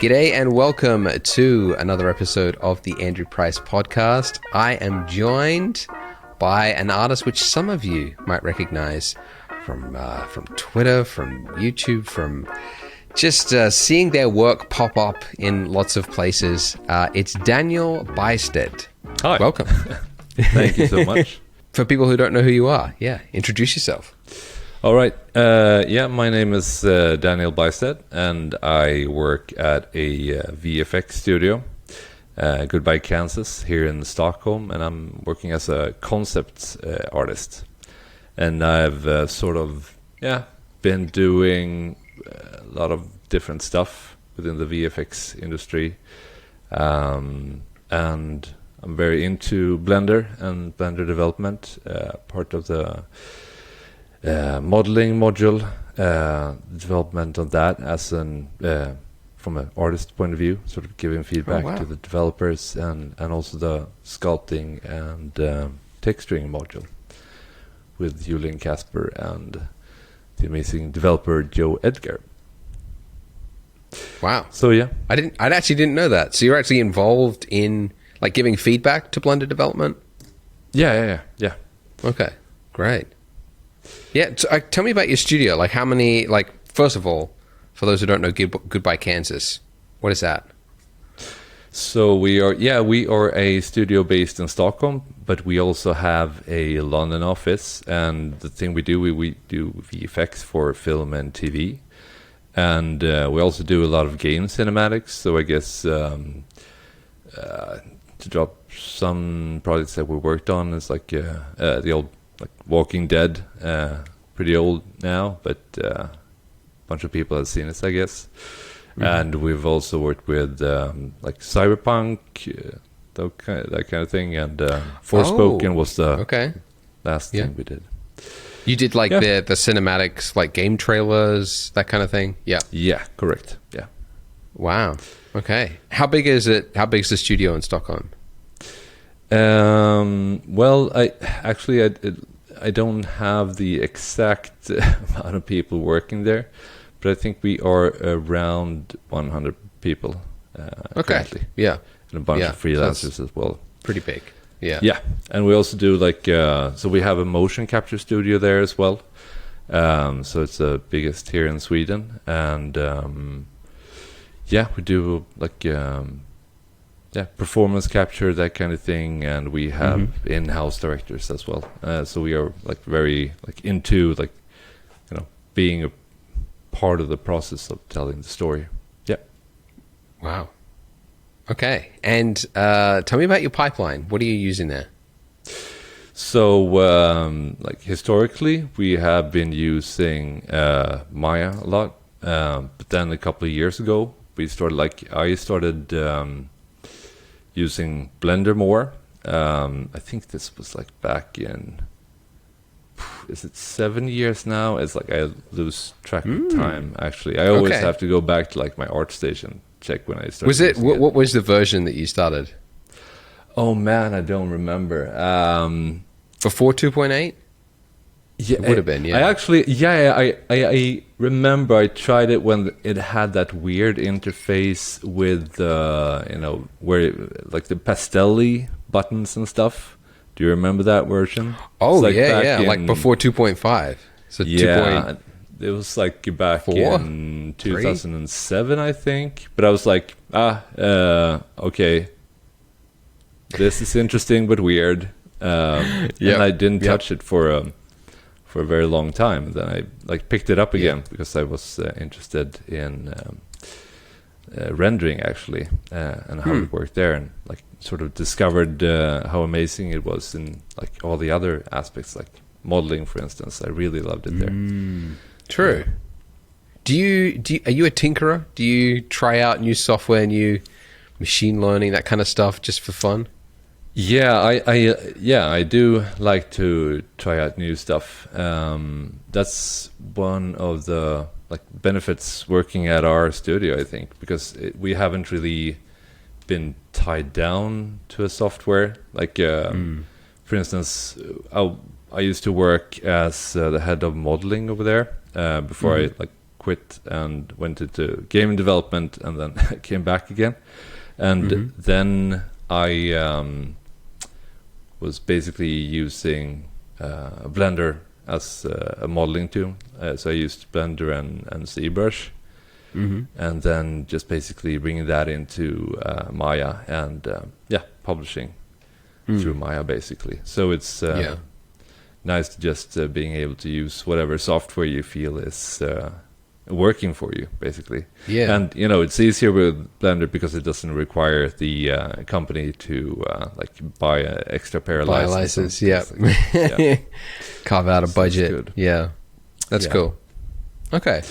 G'day and welcome to another episode of the Andrew Price podcast. I am joined by an artist which some of you might recognize from Twitter, from YouTube, from just seeing their work pop up in lots of places. It's Daniel Bystedt. Hi. Welcome. Thank you so much. For people who don't know who you are, introduce yourself. All right. My name is Daniel Bystedt, and I work at a VFX studio, Goodbye Kansas, here in Stockholm, and I'm working as a concept artist. And I've been doing a lot of different stuff within the VFX industry, and I'm very into Blender and Blender development, part of the modeling module, development of that as from an artist point of view, sort of giving feedback to the developers, and also the sculpting and texturing module with Julian Casper and the amazing developer Joe Edgar. Wow. So yeah, I actually didn't know that. So you're actually involved in like giving feedback to Blender development? Yeah. Okay, great. Yeah, tell me about your studio. Like how many, first of all, for those who don't know Goodbye Kansas, what is that? So we are a studio based in Stockholm, but we also have a London office. And the thing we do VFX for film and TV. And we also do a lot of game cinematics. So I guess to drop some projects that we worked on is like the old Walking Dead, pretty old now, but a bunch of people have seen it, I guess. Mm-hmm. And we've also worked with Cyberpunk, that kind of thing, and Forspoken was the last thing we did. You did the cinematics, like game trailers, that kind of thing? Yeah. Yeah, correct. Yeah. Wow. Okay. How big is it? How big is the studio in Stockholm? I don't have the exact amount of people working there, but I think we are around 100 people currently. Yeah, and a bunch of freelancers as well. Pretty big. Yeah. Yeah, and we also do so we have a motion capture studio there as well. So it's the biggest here in Sweden, and we do performance capture, that kind of thing, and we have in-house directors as well. So we are very into being a part of the process of telling the story. Yeah. Wow. Okay, and tell me about your pipeline. What are you using there? So, historically, we have been using Maya a lot, but then a couple of years ago, we started. I started using Blender more. I think this was back in, is it 7 years now? It's I lose track of time, actually. I always have to go back to my ArtStation, check when I started. Was it, what was the version that you started? Oh man, I don't remember. Before 2.8? Yeah, it would have been, yeah. I remember I tried it when it had that weird interface with, where the pastel-y buttons and stuff. Do you remember that version? Oh, before 2.5. So yeah, it was back in 2007, I think. But I was okay, this is interesting but weird. And I didn't touch it for a very long time. Then I picked it up again because I was interested in rendering actually, and how it worked there, and sort of discovered how amazing it was in all the other aspects, like modeling, for instance. I really loved it there. True. Are you a tinkerer? Do you try out new software, new machine learning, that kind of stuff, just for fun? Yeah, I do like to try out new stuff. That's one of the benefits working at our studio, I think, because we haven't really been tied down to a software. For instance, I used to work as the head of modeling over there before I quit and went into game development, and then came back again. And then I was basically using Blender as a modeling tool. So I used Blender and ZBrush. And then just basically bringing that into Maya and publishing through Maya basically. So it's nice to just being able to use whatever software you feel is working for you basically. And it's easier with Blender because it doesn't require the company to buy an extra pair of license. Carve out a budget. That's cool. Okay.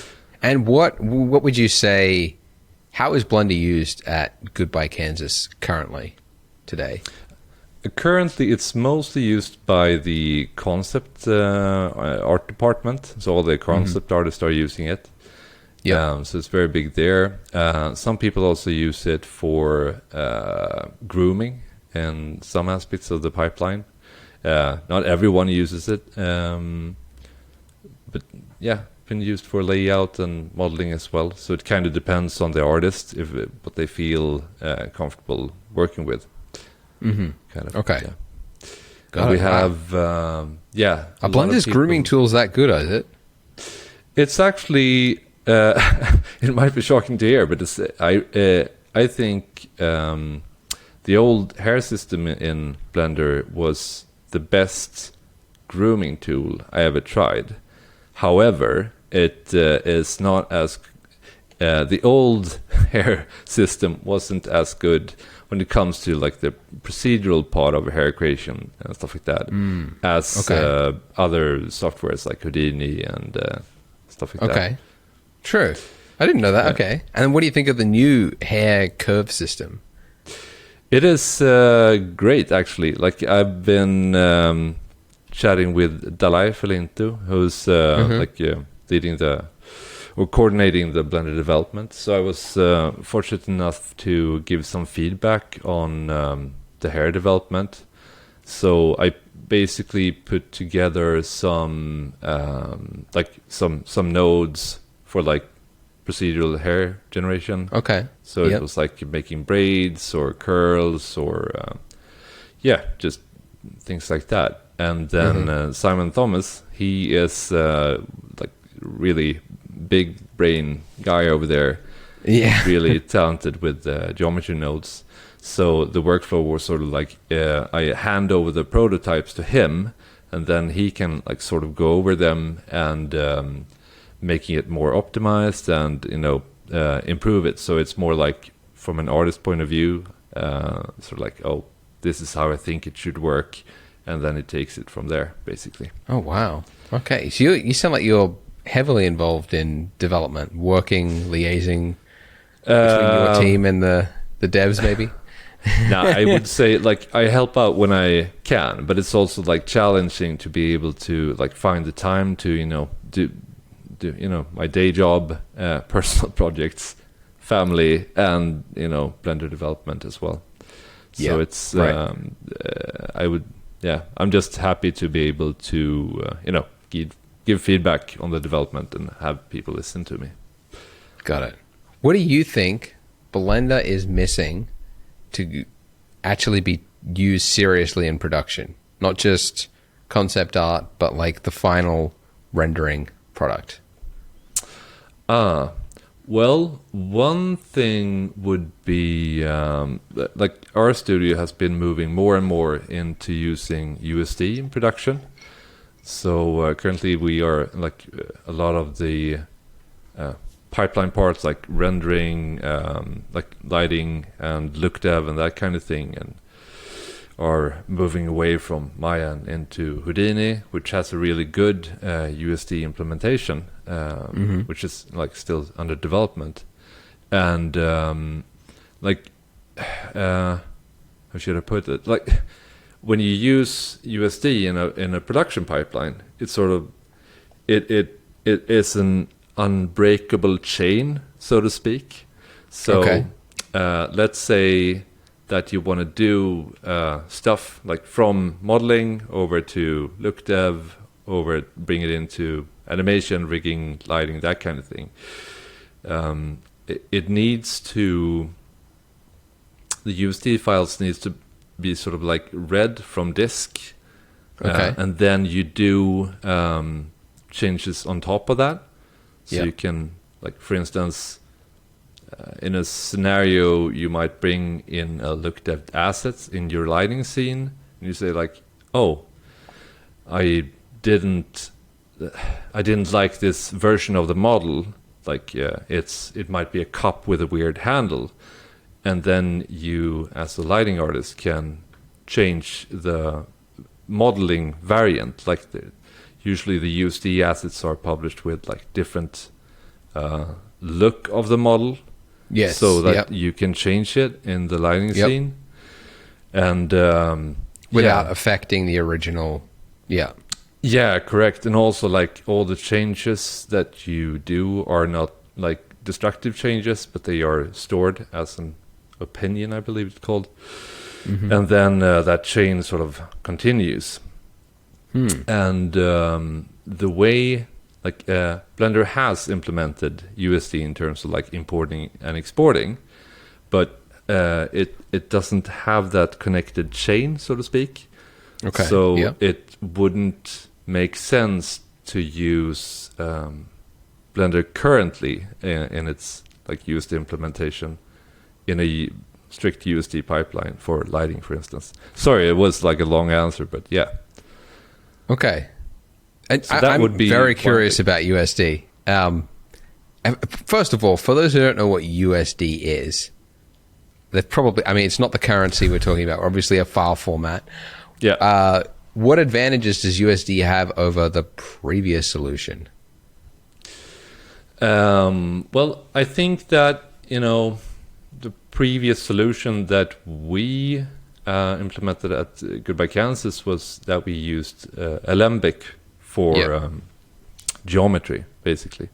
And what would you say, how is Blundy used at Goodbye Kansas currently, today? Currently, it's mostly used by the concept art department. So all the concept artists are using it. So it's very big there. Some people also use it for grooming in some aspects of the pipeline. Not everyone uses it. But been used for layout and modeling as well. So it kind of depends on the artist what they feel comfortable working with. Kind of. Okay. We have Are Blender's grooming tools that good, is it? It's actually it might be shocking to hear, but I think the old hair system in Blender was the best grooming tool I ever tried. However, it is not as the old hair system wasn't as good when it comes to like the procedural part of hair creation and stuff like that as other softwares like Houdini and stuff like that. Okay, true. I didn't know that. Okay, and what do you think of the new hair curve system? It is great, actually. Like I've been chatting with Dalai Felinto, who's leading or coordinating the Blender development. So I was fortunate enough to give some feedback on the hair development. So I basically put together some some nodes for like procedural hair generation. Okay. So it was like making braids or curls or just things like that. And then Simon Thomas, he is like really big brain guy over there. Really talented with geometry nodes. So the workflow was sort of like I hand over the prototypes to him, and then he can like sort of go over them and making it more optimized and improve it. So it's more like from an artist point of view, sort of like, oh, this is how I think it should work. And then it takes it from there, basically. Oh, wow. Okay. So you sound like you're heavily involved in development, working, liaising between your team and the devs, maybe? No, I would say, like, I help out when I can, but it's also, like, challenging to be able to, like, find the time to, do my day job, personal projects, family, and, Blender development as well. So it's, I'm just happy to be able to, give feedback on the development and have people listen to me. Got it. What do you think Blender is missing to actually be used seriously in production? Not just concept art, but like the final rendering product. Well, one thing would be like our studio has been moving more and more into using USD in production. So currently we are like a lot of the pipeline parts like rendering, like lighting and look dev and that kind of thing, and are moving away from Maya and into Houdini, which has a really good USD implementation, which is like still under development. And how should I put it? Like when you use USD in a production pipeline, it's sort of it is an unbreakable chain, so to speak. So let's say that you want to do stuff like from modeling over to look dev, bring it into animation, rigging, lighting, that kind of thing. It needs to, the USD files needs to be sort of like read from disk, and then you do changes on top of that. So you can, like, for instance, in a scenario, you might bring in a looked at assets in your lighting scene, and you say like, oh, I didn't like this version of the model. Like, it might be a cup with a weird handle, and then you, as a lighting artist, can change the modeling variant. Like, usually the USD assets are published with like different look of the model, so that you can change it in the lighting scene, and without affecting the original. Yeah, correct. And also, like, all the changes that you do are not like destructive changes, but they are stored as an opinion, I believe it's called. And then that chain sort of continues. And the way, like, Blender has implemented USD in terms of like importing and exporting, but it doesn't have that connected chain, so to speak. So it wouldn't make sense to use Blender currently in its like USD implementation in a strict USD pipeline for lighting, for instance. Sorry, it was like a long answer, but yeah. Okay. And So that I'm would be very curious about USD. First of all, for those who don't know what USD is, they're probably, I mean, it's not the currency we're talking about, obviously a file format. What advantages does USD have over the previous solution? Well, I think that, the previous solution that we implemented at Goodbye Kansas was that we used Alembic for geometry, basically.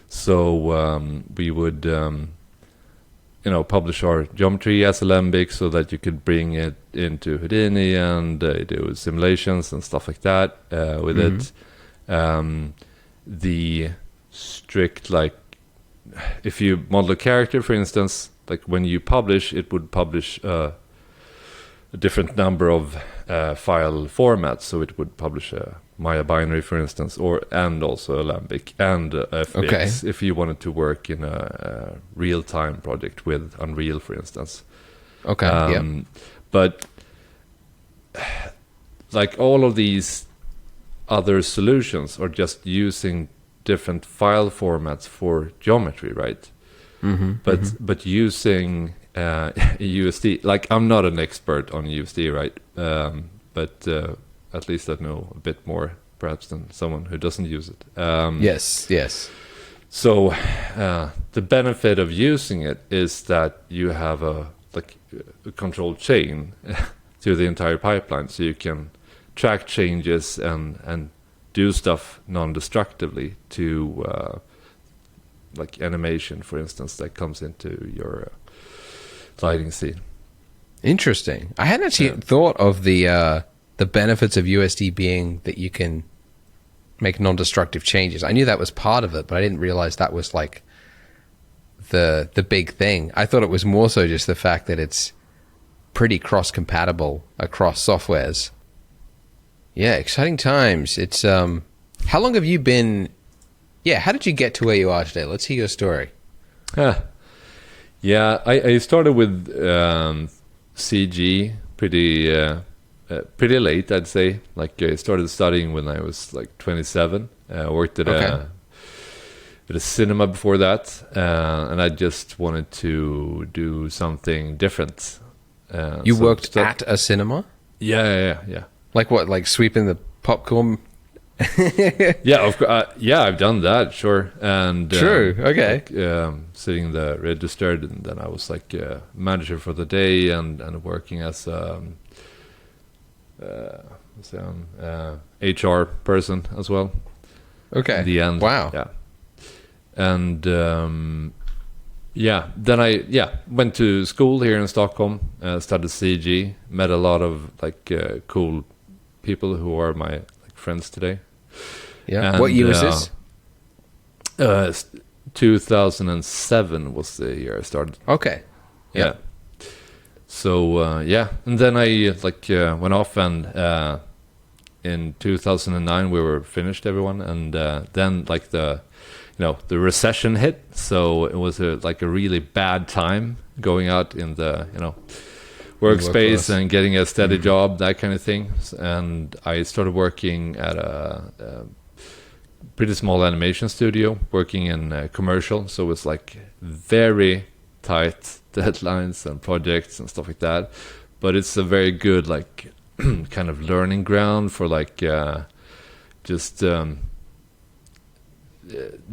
So we would publish our geometry as Alembic so that you could bring it into Houdini and do simulations and stuff like that with it. The strict, like, if you model a character, for instance, like when you publish, it would publish a different number of file formats. So it would publish a Maya binary, for instance, and also Alembic and FBX if you wanted to work in a real-time project with Unreal, for instance. But like all of these other solutions are just using different file formats for geometry, right? But using USD, like, I'm not an expert on USD, right? But at least I know a bit more, perhaps, than someone who doesn't use it. Yes. So the benefit of using it is that you have a controlled chain to the entire pipeline, so you can track changes and do stuff non-destructively to like animation, for instance, that comes into your lighting scene. Interesting. I hadn't actually thought of the benefits of USD being that you can make non-destructive changes. I knew that was part of it, but I didn't realize that was like the big thing. I thought it was more so just the fact that it's pretty cross-compatible across softwares. Yeah, exciting times. It's how long have you been? Yeah, how did you get to where you are today? Let's hear your story. Yeah, I started with CG pretty late, I'd say. Like, I started studying when I was like 27. I worked at a cinema before that, and I just wanted to do something different. You worked at a cinema? Yeah. Like what? Like sweeping the popcorn? Yeah, of course. Yeah, I've done that, sure. And okay. Like, sitting there registered, and then I was like manager for the day and working as HR person as well. Okay. In the end, wow. Yeah. And then I went to school here in Stockholm, studied CG, met a lot of like cool people who are my friends today. Yeah. And, What year was this? 2007 was the year I started. Okay. Yeah. So and then I went off, and in 2009 we were finished, everyone, and then the recession hit, so it was a really bad time going out in the workspace and getting a steady job, that kind of thing. And I started working at a pretty small animation studio, working in commercial, so it was very tight deadlines and projects and stuff like that. But it's a very good kind of learning ground for just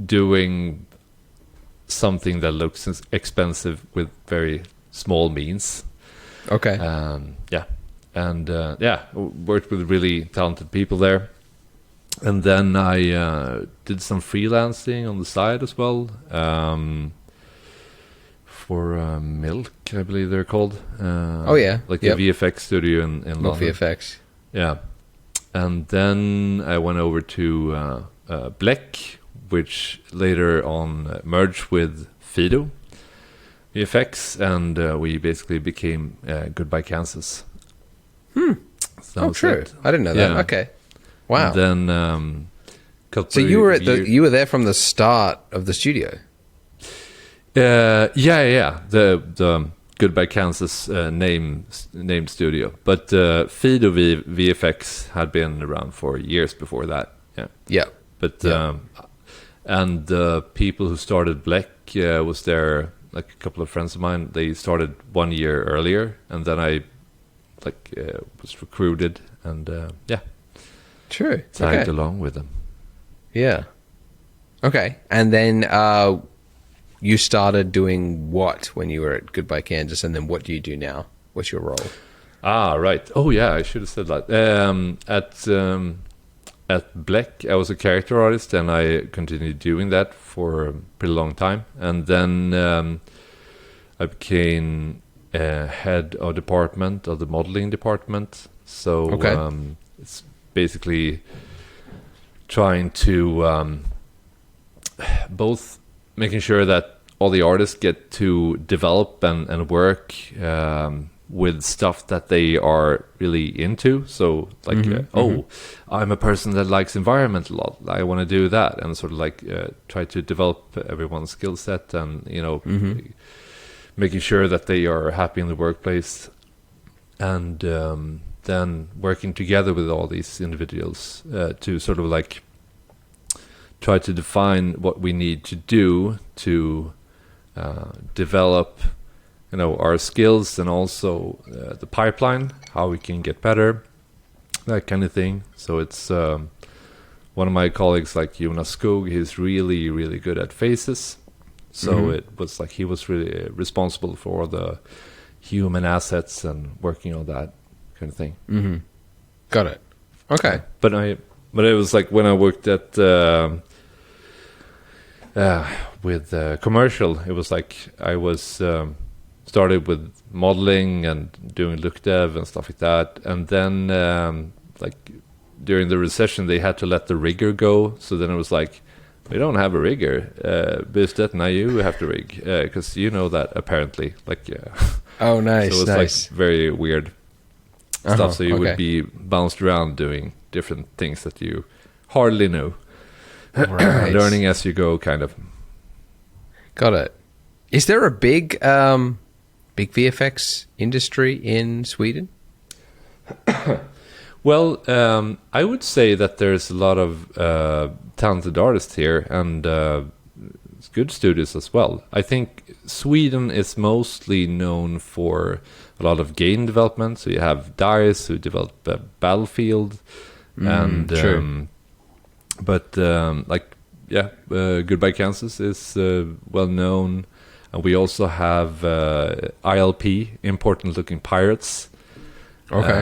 doing something that looks expensive with very small means. Okay. And worked with really talented people there. And then I did some freelancing on the side as well, for Milk, I believe they're called. A VFX studio in London. VFX. Yeah. And then I went over to Bleck, which later on merged with Fido VFX, and we basically became Goodbye Kansas. So true. I didn't know that. Yeah. Okay. Wow. And then, so you were you were there from the start of the studio. Yeah. The Goodbye Kansas named studio, but Fido VFX had been around for years before that. Yeah. Yeah. But and the people who started Bleck was there. A couple of friends of mine. They started 1 year earlier, and then I was recruited, and True. tagged along with them. Yeah. Okay. And then you started doing what when you were at Goodbye Kansas, and then what do you do now? What's your role? Ah, right. Oh, yeah, I should have said that. At Bleck, I was a character artist, and I continued doing that for a pretty long time. And then I became head of department of the modeling department. So it's basically trying to both making sure that all the artists get to develop and work with stuff that they are really into. So I'm a person that likes environment a lot. I want to do that, and sort of try to develop everyone's skill set, and making sure that they are happy in the workplace, and then working together with all these individuals to sort of try to define what we need to do to develop our skills, and also the pipeline, how we can get better, that kind of thing. So it's one of my colleagues, Jonas Skog, he's really, really good at faces. So it was he was really responsible for the human assets and working on that kind of thing. Mm-hmm. Got it. Okay. But it was when I worked at with commercial, it was I was started with modeling and doing look dev and stuff like that, and then during the recession they had to let the rigger go. So then it was we don't have a rigger, Bystedt, now you have to rig, because that apparently Oh, nice. So it was very weird stuff. So you would be bounced around doing different things that you hardly know. Right. Learning as you go, kind of. Got it. Is there a big VFX industry in Sweden? Well, I would say that there's a lot of talented artists here, and good studios as well. I think Sweden is mostly known for a lot of game development. So you have DICE, who developed Battlefield, and true. Goodbye Kansas is well known, and we also have ILP, Important Looking Pirates. Okay.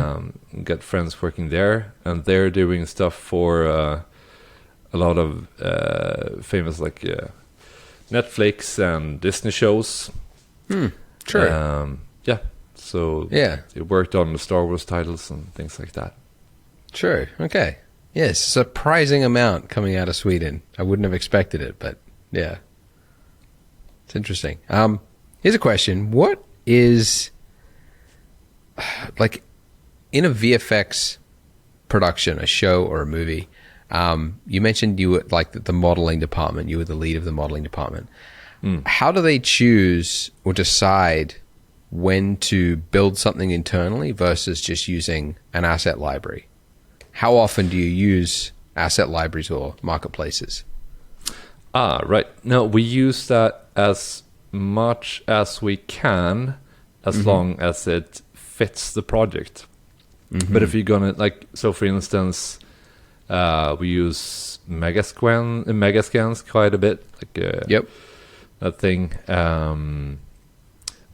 Got friends working there, and they're doing stuff for a lot of famous Netflix and Disney shows. Sure. So yeah, they worked on the Star Wars titles and things like that. Sure. Okay. Yes, surprising amount coming out of Sweden. I wouldn't have expected it, but yeah, it's interesting. Here's a question: what is like in a VFX production, a show or a movie? You mentioned you were like the modeling department. You were the lead of the modeling department. How do they choose or decide when to build something internally versus just using an asset library? How often do you use asset libraries or marketplaces? Right. No, we use that as much as we can, as long as it fits the project. But if you're gonna so for instance, we use megascans quite a bit, that thing.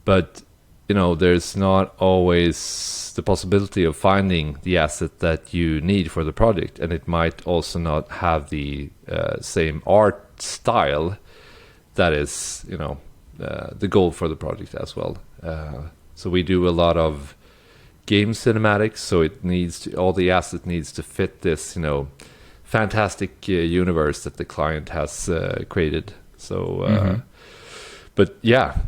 But there's not always the possibility of finding the asset that you need for the project, and it might also not have the same art style that is, the goal for the project as well. So we do a lot of game cinematics, so it needs to, all the asset needs to fit this, fantastic universe that the client has created. So, but yeah,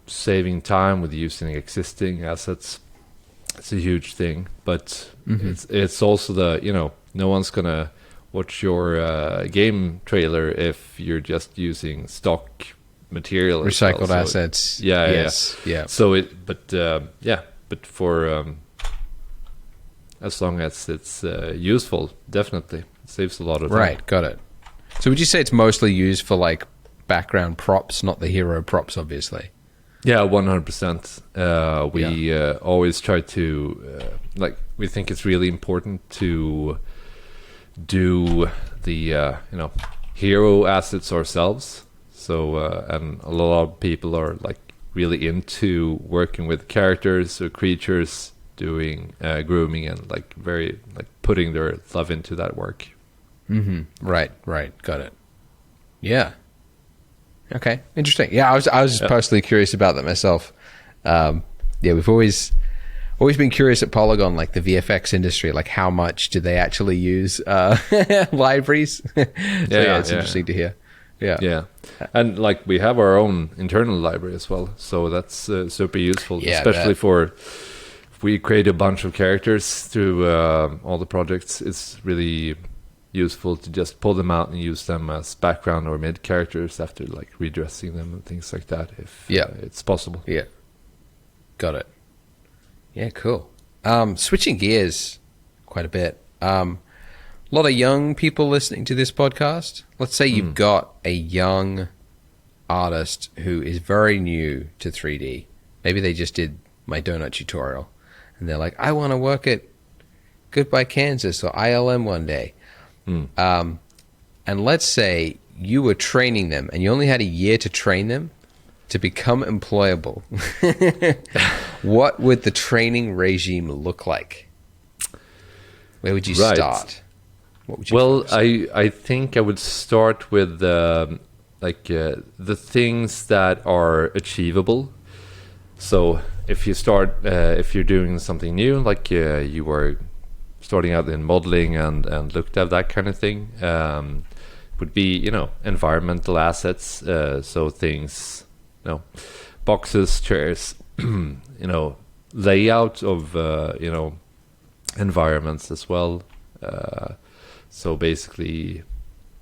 saving time with using existing assets, it's a huge thing. But it's also no one's gonna watch your game trailer if you're just using stock material, recycled assets. Yeah. So but for as long as it's useful, definitely it saves a lot of time. Right, got it. So would you say it's mostly used for like background props, not the hero props, obviously? Yeah, 100%. We always try to we think it's really important to do the hero assets ourselves. So and a lot of people are really into working with characters or creatures, doing grooming and very putting their love into that work. Right, got it. Yeah. Okay, interesting. Yeah, I was personally curious about that myself. We've always been curious at Polygon, the VFX industry, how much do they actually use libraries? It's interesting to hear. Yeah. And we have our own internal library as well, so that's super useful, especially for if we create a bunch of characters through all the projects. It's really useful to just pull them out and use them as background or mid characters after redressing them and things like that, if it's possible. Yeah, got it. Yeah, cool. Switching gears quite a bit. A lot of young people listening to this podcast. Let's say you've got a young artist who is very new to 3D. Maybe they just did my donut tutorial and they're like, I want to work at Goodbye Kansas or ILM one day. And let's say you were training them and you only had a year to train them to become employable. What would the training regime look like? Where would you start? What would you I think I would start with the things that are achievable. So if you start, if you're doing something new, you were starting out in modeling and looked at that kind of thing, would be environmental assets. So things, boxes, chairs, layout of environments as well. So basically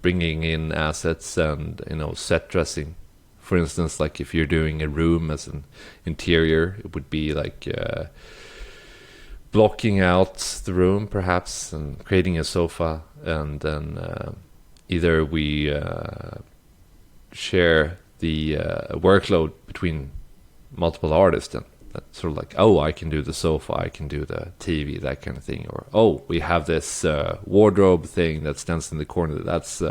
bringing in assets and set dressing. For instance, if you're doing a room as an interior, it would be blocking out the room perhaps and creating a sofa, and then either we share the workload between multiple artists, and that's sort of I can do the sofa, I can do the TV, that kind of thing, or we have this wardrobe thing that stands in the corner, that's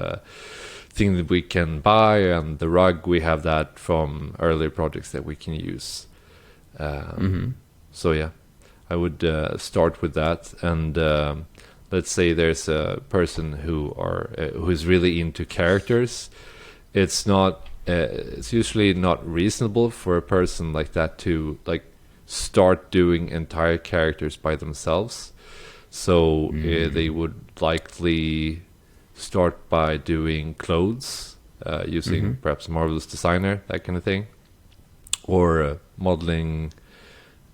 thing that we can buy, and the rug, we have that from earlier projects that we can use. So yeah, I would start with that, and let's say there's a person who's really into characters. It's usually not reasonable for a person like that to start doing entire characters by themselves. So they would likely start by doing clothes, using perhaps Marvelous Designer, that kind of thing, or modeling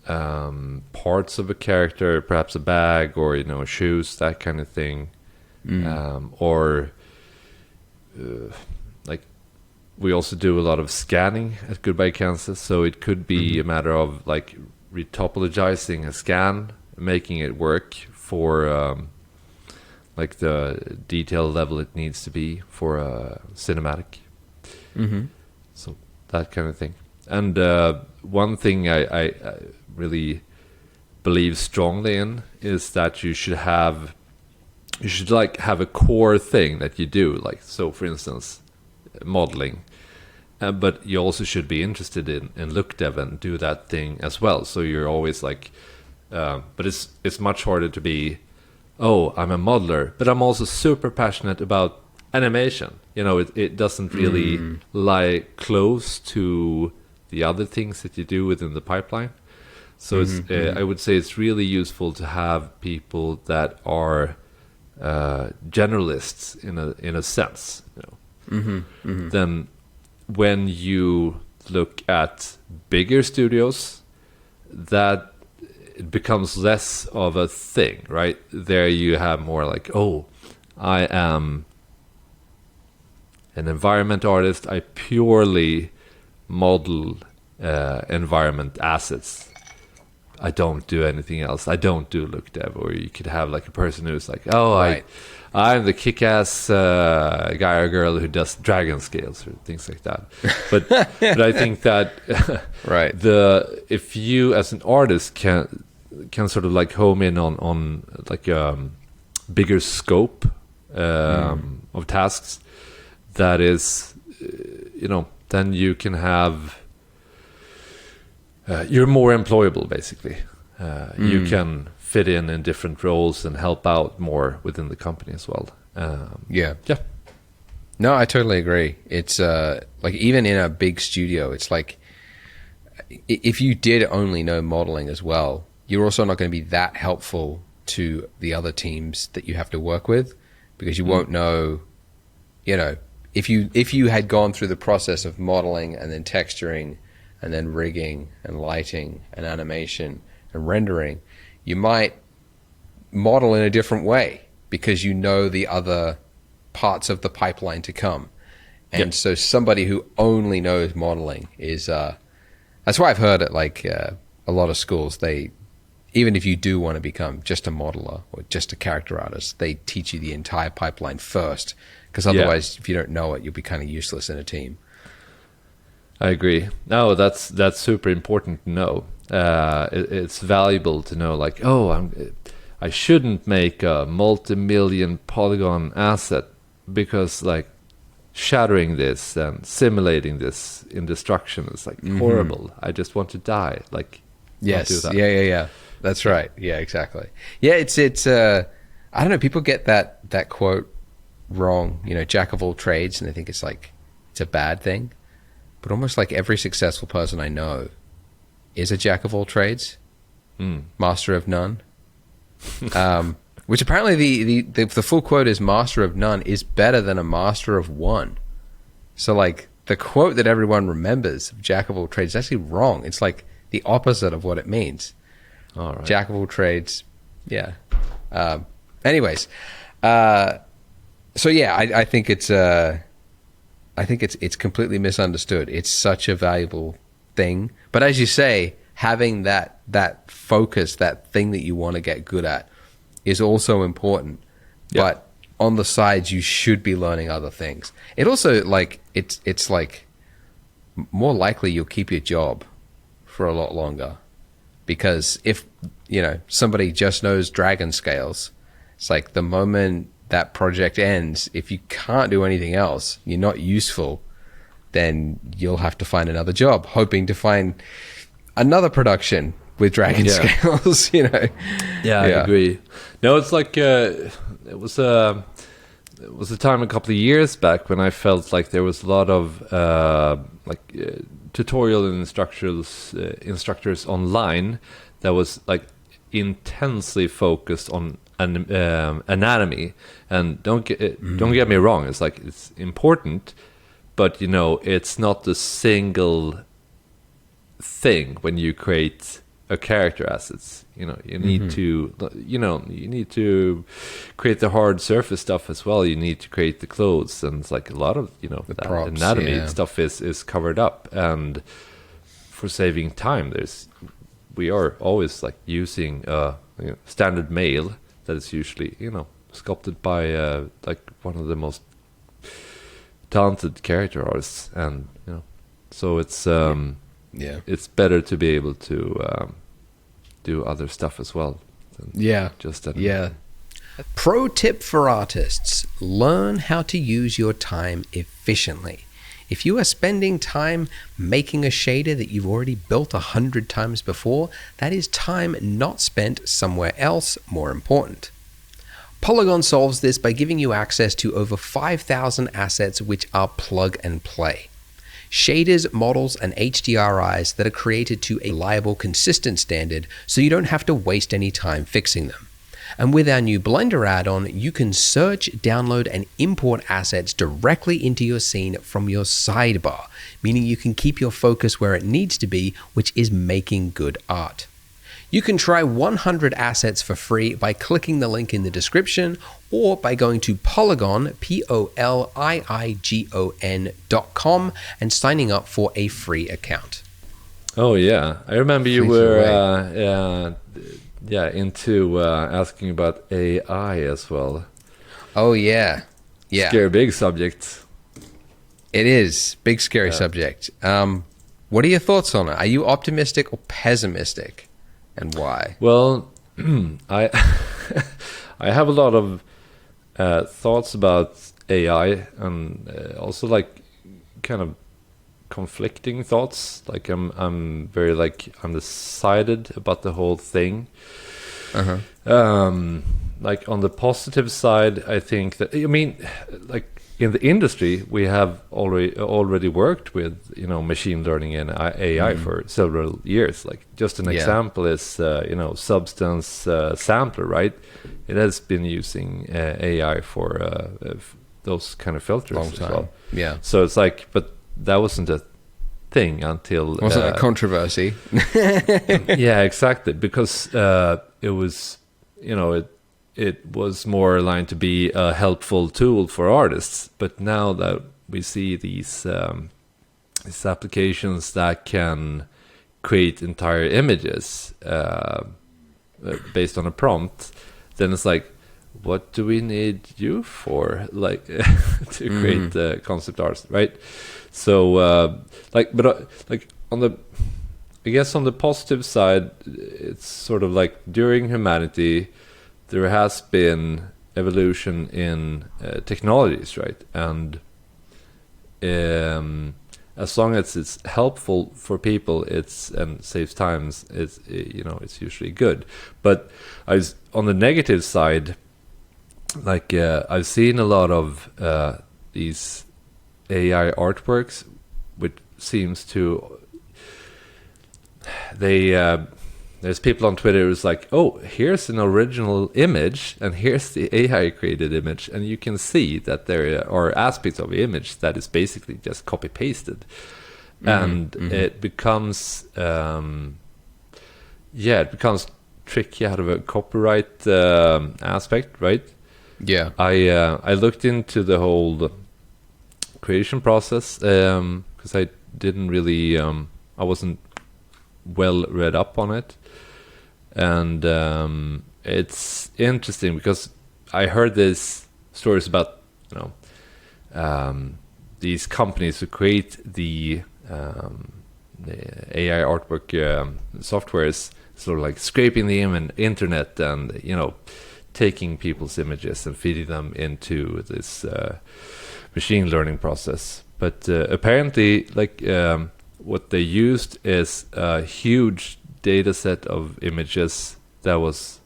parts of a character, perhaps a bag or shoes, that kind of thing, or like we also do a lot of scanning at Goodbye Kansas, so it could be a matter of like retopologizing a scan, making it work for like the detail level it needs to be for a cinematic. So that kind of thing. And one thing I really believe strongly in is that you should like have a core thing that you do, like, so for instance, modeling, but you also should be interested in look dev and do that thing as well. So you're always like but it's much harder to be, oh, I'm a modeler, but I'm also super passionate about animation. It doesn't really lie close to the other things that you do within the pipeline. So it's I would say it's really useful to have people that are generalists in a sense. Then when you look at bigger studios, that it becomes less of a thing, right? There you have more like, oh, I am an environment artist. I purely model environment assets. I don't do anything else. I don't do look dev. Or you could have like a person who's like, oh, right. I'm the kick-ass guy or girl who does dragon scales or things like that. But I think that right. If you as an artist can sort of like home in on like bigger scope of tasks, that is, then you can have. You're more employable, basically. You can fit in different roles and help out more within the company as well. Yeah. No, I totally agree. It's like even in a big studio, it's like if you did only know modeling as well, you're also not going to be that helpful to the other teams that you have to work with, because you won't know, if you had gone through the process of modeling and then texturing and then rigging and lighting and animation and rendering, you might model in a different way because you know the other parts of the pipeline to come. And so somebody who only knows modeling is, that's why I've heard at like a lot of schools, even if you do want to become just a modeler or just a character artist, they teach you the entire pipeline first, because otherwise if you don't know it, you'll be kind of useless in a team. I agree. No, that's super important to know. It's valuable to know, like, oh, I shouldn't make a multi-million polygon asset because, like, shattering this and simulating this in destruction is like horrible. I just want to die. Like, yes, don't do that. Yeah. That's right. Yeah, exactly. Yeah, it's. I don't know. People get that quote wrong. Jack of all trades, and they think it's like it's a bad thing. But almost like every successful person I know is a jack of all trades, master of none. Which apparently the full quote is master of none is better than a master of one. So like the quote that everyone remembers of jack of all trades is actually wrong. It's like the opposite of what it means. All right. Jack of all trades. Yeah. Anyways. So yeah, I think it's completely misunderstood. It's such a valuable thing. But as you say, having that focus, that thing that you want to get good at, is also important. Yeah. But on the sides, you should be learning other things. It also, like, it's like more likely you'll keep your job for a lot longer. Because if, somebody just knows dragon scales, it's like the moment that project ends, if you can't do anything else, you're not useful, then you'll have to find another job, hoping to find another production with dragon scales. Yeah, I agree. No, it's like it was a time a couple of years back when I felt like there was a lot of tutorial and instructors online that was like intensely focused on anatomy. And don't get me wrong, it's like it's important, but it's not a single thing when you create a character assets. You need to you need to create the hard surface stuff as well. You need to create the clothes, and it's like a lot of that props, anatomy stuff is covered up. And for saving time, we are always like using standard mail that is usually sculpted by like one of the most talented character artists, and so it's it's better to be able to do other stuff as well. Just that. Pro tip for artists: learn how to use your time efficiently. If you are spending time making a shader that you've already built 100 times before, that is time not spent somewhere else more important. Polygon solves this by giving you access to over 5,000 assets which are plug and play. Shaders, models, and HDRIs that are created to a reliable, consistent standard, so you don't have to waste any time fixing them. And with our new Blender add-on, you can search, download, and import assets directly into your scene from your sidebar, meaning you can keep your focus where it needs to be, which is making good art. You can try 100 assets for free by clicking the link in the description, or by going to Polygon, POLIIGON.com, and signing up for a free account. Oh yeah, I remember you were into asking about AI as well. Oh yeah. Scary big subject. It is big scary subject. What are your thoughts on it? Are you optimistic or pessimistic, and why? Well, I I have a lot of thoughts about AI, and also like kind of conflicting thoughts. Like I'm very like undecided about the whole thing. Like on the positive side, I think that like in the industry we have already worked with machine learning and AI for several years. Like just an example is Substance Sampler, right? It has been using AI for those kind of filters Long as time. well. Yeah. So it's like, but that wasn't a thing until Wasn't a controversy. yeah, exactly, because it was it was more aligned to be a helpful tool for artists. But now that we see these applications that can create entire images based on a prompt, then it's like, what do we need you for, like to create concept art, right? So like on the, I guess on the positive side, it's sort of like during humanity there has been evolution in technologies, right? And as long as it's helpful for people, and saves times, it's usually good. But on the negative side, like I've seen a lot of these AI artworks, which seems to there's people on Twitter who's like, oh, here's an original image and here's the AI created image, and you can see that there are aspects of the image that is basically just copy pasted, and it becomes it becomes tricky out of a copyright aspect, right? Yeah. I looked into the whole creation process because I didn't really I wasn't well read up on it, and it's interesting because I heard these stories about these companies who create the AI artwork softwares, sort of like scraping the internet and taking people's images and feeding them into this machine learning process. But apparently, like what they used is a huge data set of images that was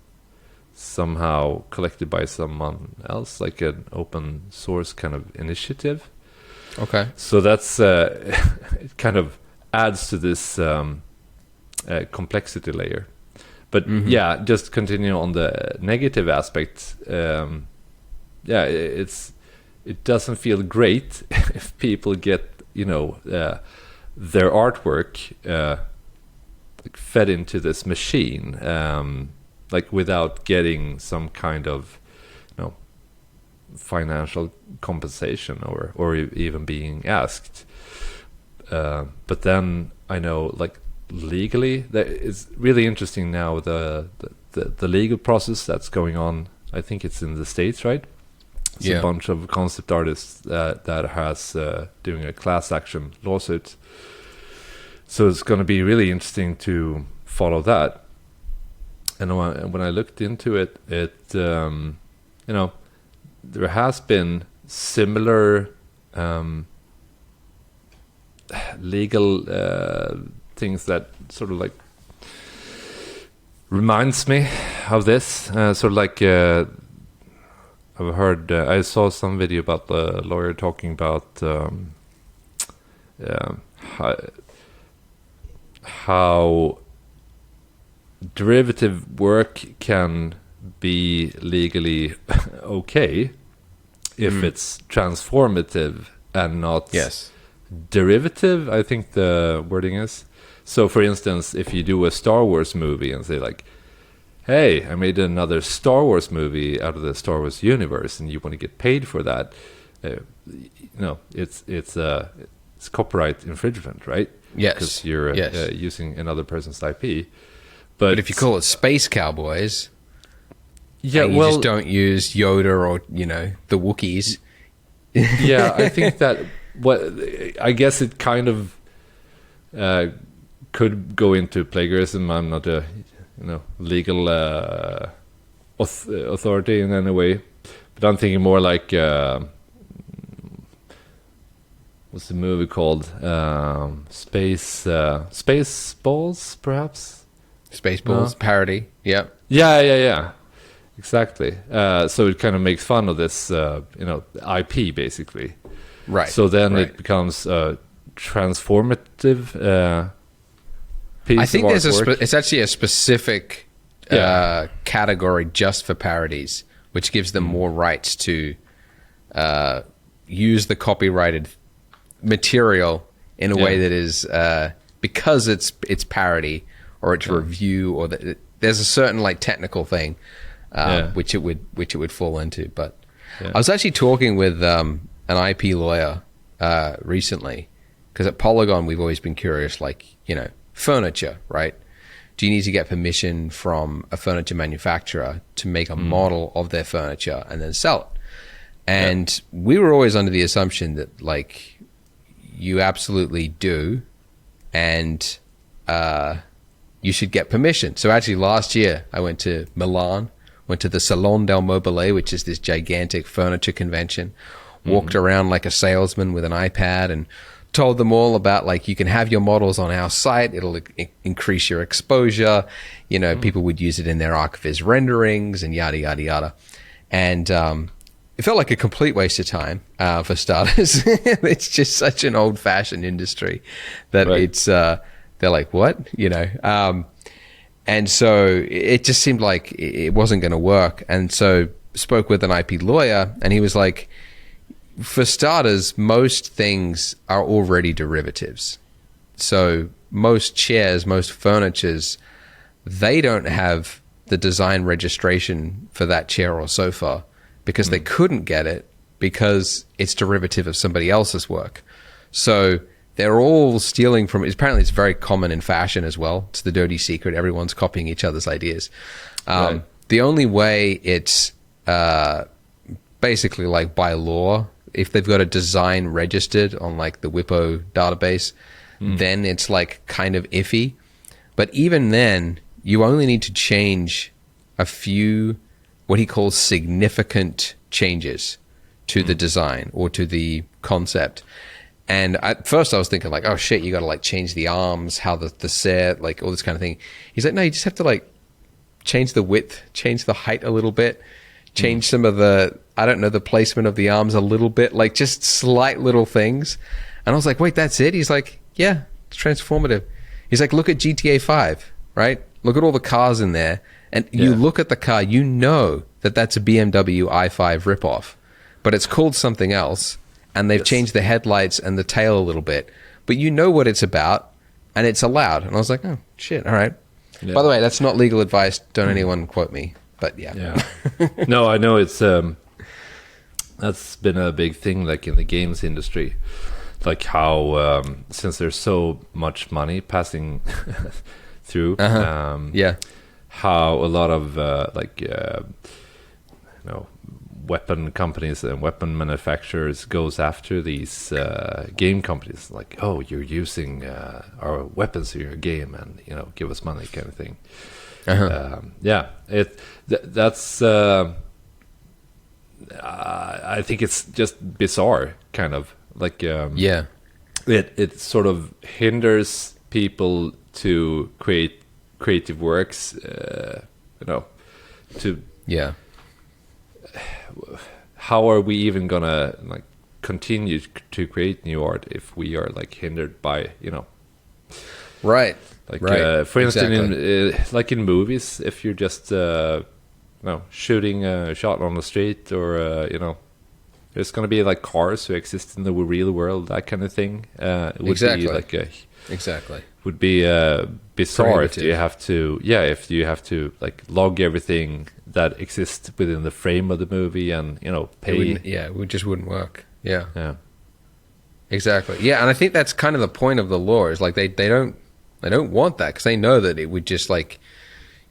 somehow collected by someone else, like an open source kind of initiative. Okay. So that's it kind of adds to this complexity layer. But yeah, just continue on the negative aspect. Yeah, it doesn't feel great if people get, you know, their artwork like fed into this machine, like without getting some kind of, you know, financial compensation or even being asked. But then I know, like, legally, that is really interesting now, the legal process that's going on. I think it's in the States, right? It's a bunch of concept artists that has doing a class action lawsuit. So it's going to be really interesting to follow that. And when I looked into it, you know, there has been similar legal things that sort of like reminds me of this. Sort of like I've heard, I saw some video about the lawyer talking about how derivative work can be legally okay if it's transformative and not derivative, I think the wording is. So for instance, if you do a Star Wars movie and say like, hey, I made another Star Wars movie out of the Star Wars universe, and you want to get paid for that, you know, it's copyright infringement, right? Yes, because you're using another person's IP. But if you call it Space Cowboys, yeah, and you just don't use Yoda or, you know, the Wookiees. Yeah, I think that I guess it kind of could go into plagiarism. I'm not a, you know, legal authority in any way, but I'm thinking more like what's the movie called? Spaceballs, perhaps. Spaceballs parody. Yeah. Yeah. Exactly. So it kind of makes fun of this, you know, IP basically. Right. So then it becomes a transformative piece. I think of there's artwork. it's actually a specific category just for parodies, which gives them more rights to use the copyrighted material in a way that is because it's parody or it's review, or there's a certain like technical thing which it would fall into. But I was actually talking with an IP lawyer recently, because at Polygon we've always been curious, like, you know, furniture, right? Do you need to get permission from a furniture manufacturer to make a model of their furniture and then sell it? And we were always under the assumption that, like, you absolutely do, and you should get permission. So actually last year I went to Milan, went to the Salon del Mobile, which is this gigantic furniture convention, walked around like a salesman with an iPad and told them all about, like, you can have your models on our site. It'll increase your exposure. You know, people would use it in their ArcViz renderings and yada, yada, yada. And it felt like a complete waste of time, for starters. It's just such an old-fashioned industry that it's, they're like, what? You know? And so it just seemed like it wasn't going to work. And so spoke with an IP lawyer, and he was like, for starters, most things are already derivatives. So most chairs, most furnitures, they don't have the design registration for that chair or sofa because they couldn't get it because it's derivative of somebody else's work. So they're all stealing from, apparently it's very common in fashion as well. It's the dirty secret. Everyone's copying each other's ideas. The only way it's basically like by law, if they've got a design registered on like the WIPO database, then it's like kind of iffy. But even then, you only need to change a few, what he calls significant changes to the design or to the concept. And at first I was thinking like, oh shit, you got to like change the arms, how the set, like all this kind of thing. He's like, no, you just have to like change the width, change the height a little bit, change some of the, I don't know, the placement of the arms a little bit, like just slight little things. And I was like, wait, that's it? He's like, yeah, it's transformative. He's like, look at GTA 5, right? Look at all the cars in there. And you look at the car, you know that that's a BMW i5 ripoff, but it's called something else, and they've changed the headlights and the tail a little bit. But you know what it's about, and it's allowed. And I was like, oh, shit, all right. Yeah. By the way, that's not legal advice. Don't anyone quote me. But yeah. No, I know it's that's been a big thing, like in the games industry, like how since there's so much money passing through, how a lot of weapon companies and weapon manufacturers goes after these game companies, like, oh, you're using our weapons in your game, and give us money, kind of thing. That's I think it's just bizarre, kind of like it sort of hinders people to create creative works, how are we even gonna like continue to create new art if we are like hindered by right, for instance, like in movies, if you're just shooting a shot on the street, or there's gonna be like cars who exist in the real world, that kind of thing. It would be like would be bizarre if you have to like log everything that exists within the frame of the movie, and pay. It just wouldn't work. Exactly. And I think that's kind of the point of the law, is like they don't want that, because they know that it would just, like,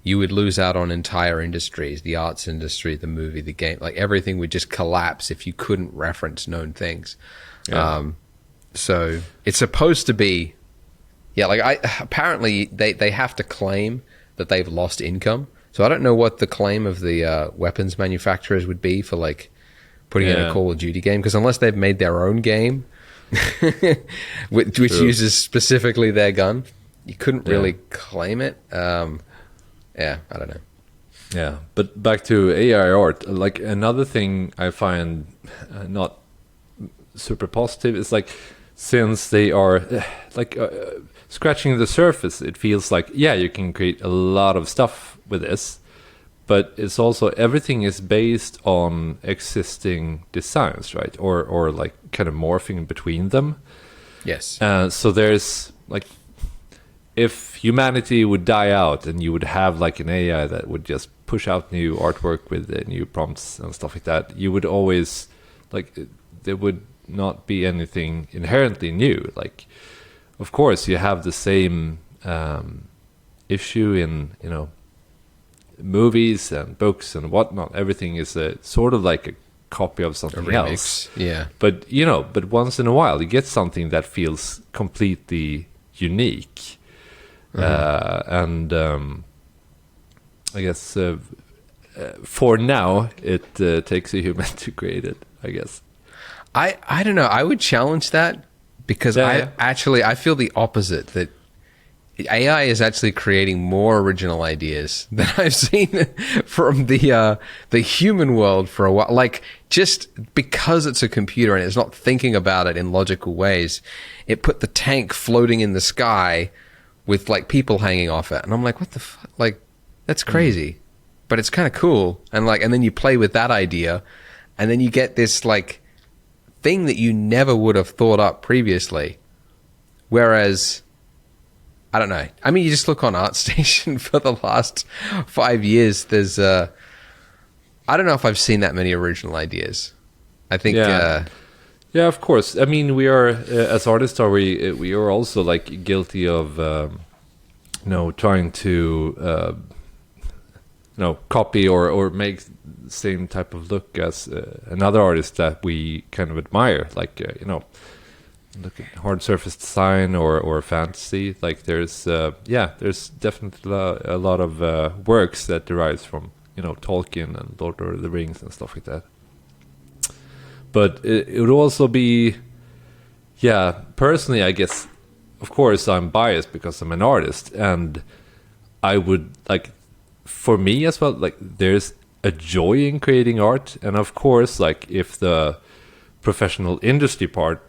you would lose out on entire industries, the arts industry, the movie, the game, like everything would just collapse if you couldn't reference known things. So it's supposed to be apparently they have to claim that they've lost income. So I don't know what the claim of the weapons manufacturers would be for like putting in a Call of Duty game, because unless they've made their own game which uses specifically their gun, you couldn't really claim it. I don't know. Yeah, but back to AI art, like another thing I find not super positive is like, since they are scratching the surface, it feels like you can create a lot of stuff with this, but it's also, everything is based on existing designs, right? Or like kind of morphing between them. Yes. So there's like, if humanity would die out and you would have like an AI that would just push out new artwork with new prompts and stuff like that, you would always, like, there would not be anything inherently new. Like, of course you have the same issue in movies and books and whatnot. Everything is a sort of like a copy of something else. But but once in a while you get something that feels completely unique. And I guess for now it takes a human to create it, I guess. I don't know. I would challenge that, because I feel the opposite, that AI is actually creating more original ideas than I've seen from the human world for a while. Like, just because it's a computer and it's not thinking about it in logical ways, it put the tank floating in the sky with like people hanging off it, and I'm like, what the fuck? Like, that's crazy, but it's kind of cool. And like, and then you play with that idea, and then you get this like thing that you never would have thought up previously. Whereas, I don't know. I mean, you just look on ArtStation for the last 5 years. There's, I don't know if I've seen that many original ideas. I think, yeah, of course. I mean, we are as artists, we are also like guilty of, trying to, copy or make the same type of look as another artist that we kind of admire. Like, look at hard surface design or fantasy. Like, there's definitely a lot of works that derives from Tolkien and Lord of the Rings and stuff like that. But it would also be, personally, I guess, of course, I'm biased because I'm an artist, and I would, like, for me as well, like, there's a joy in creating art, and of course, like, if the professional industry part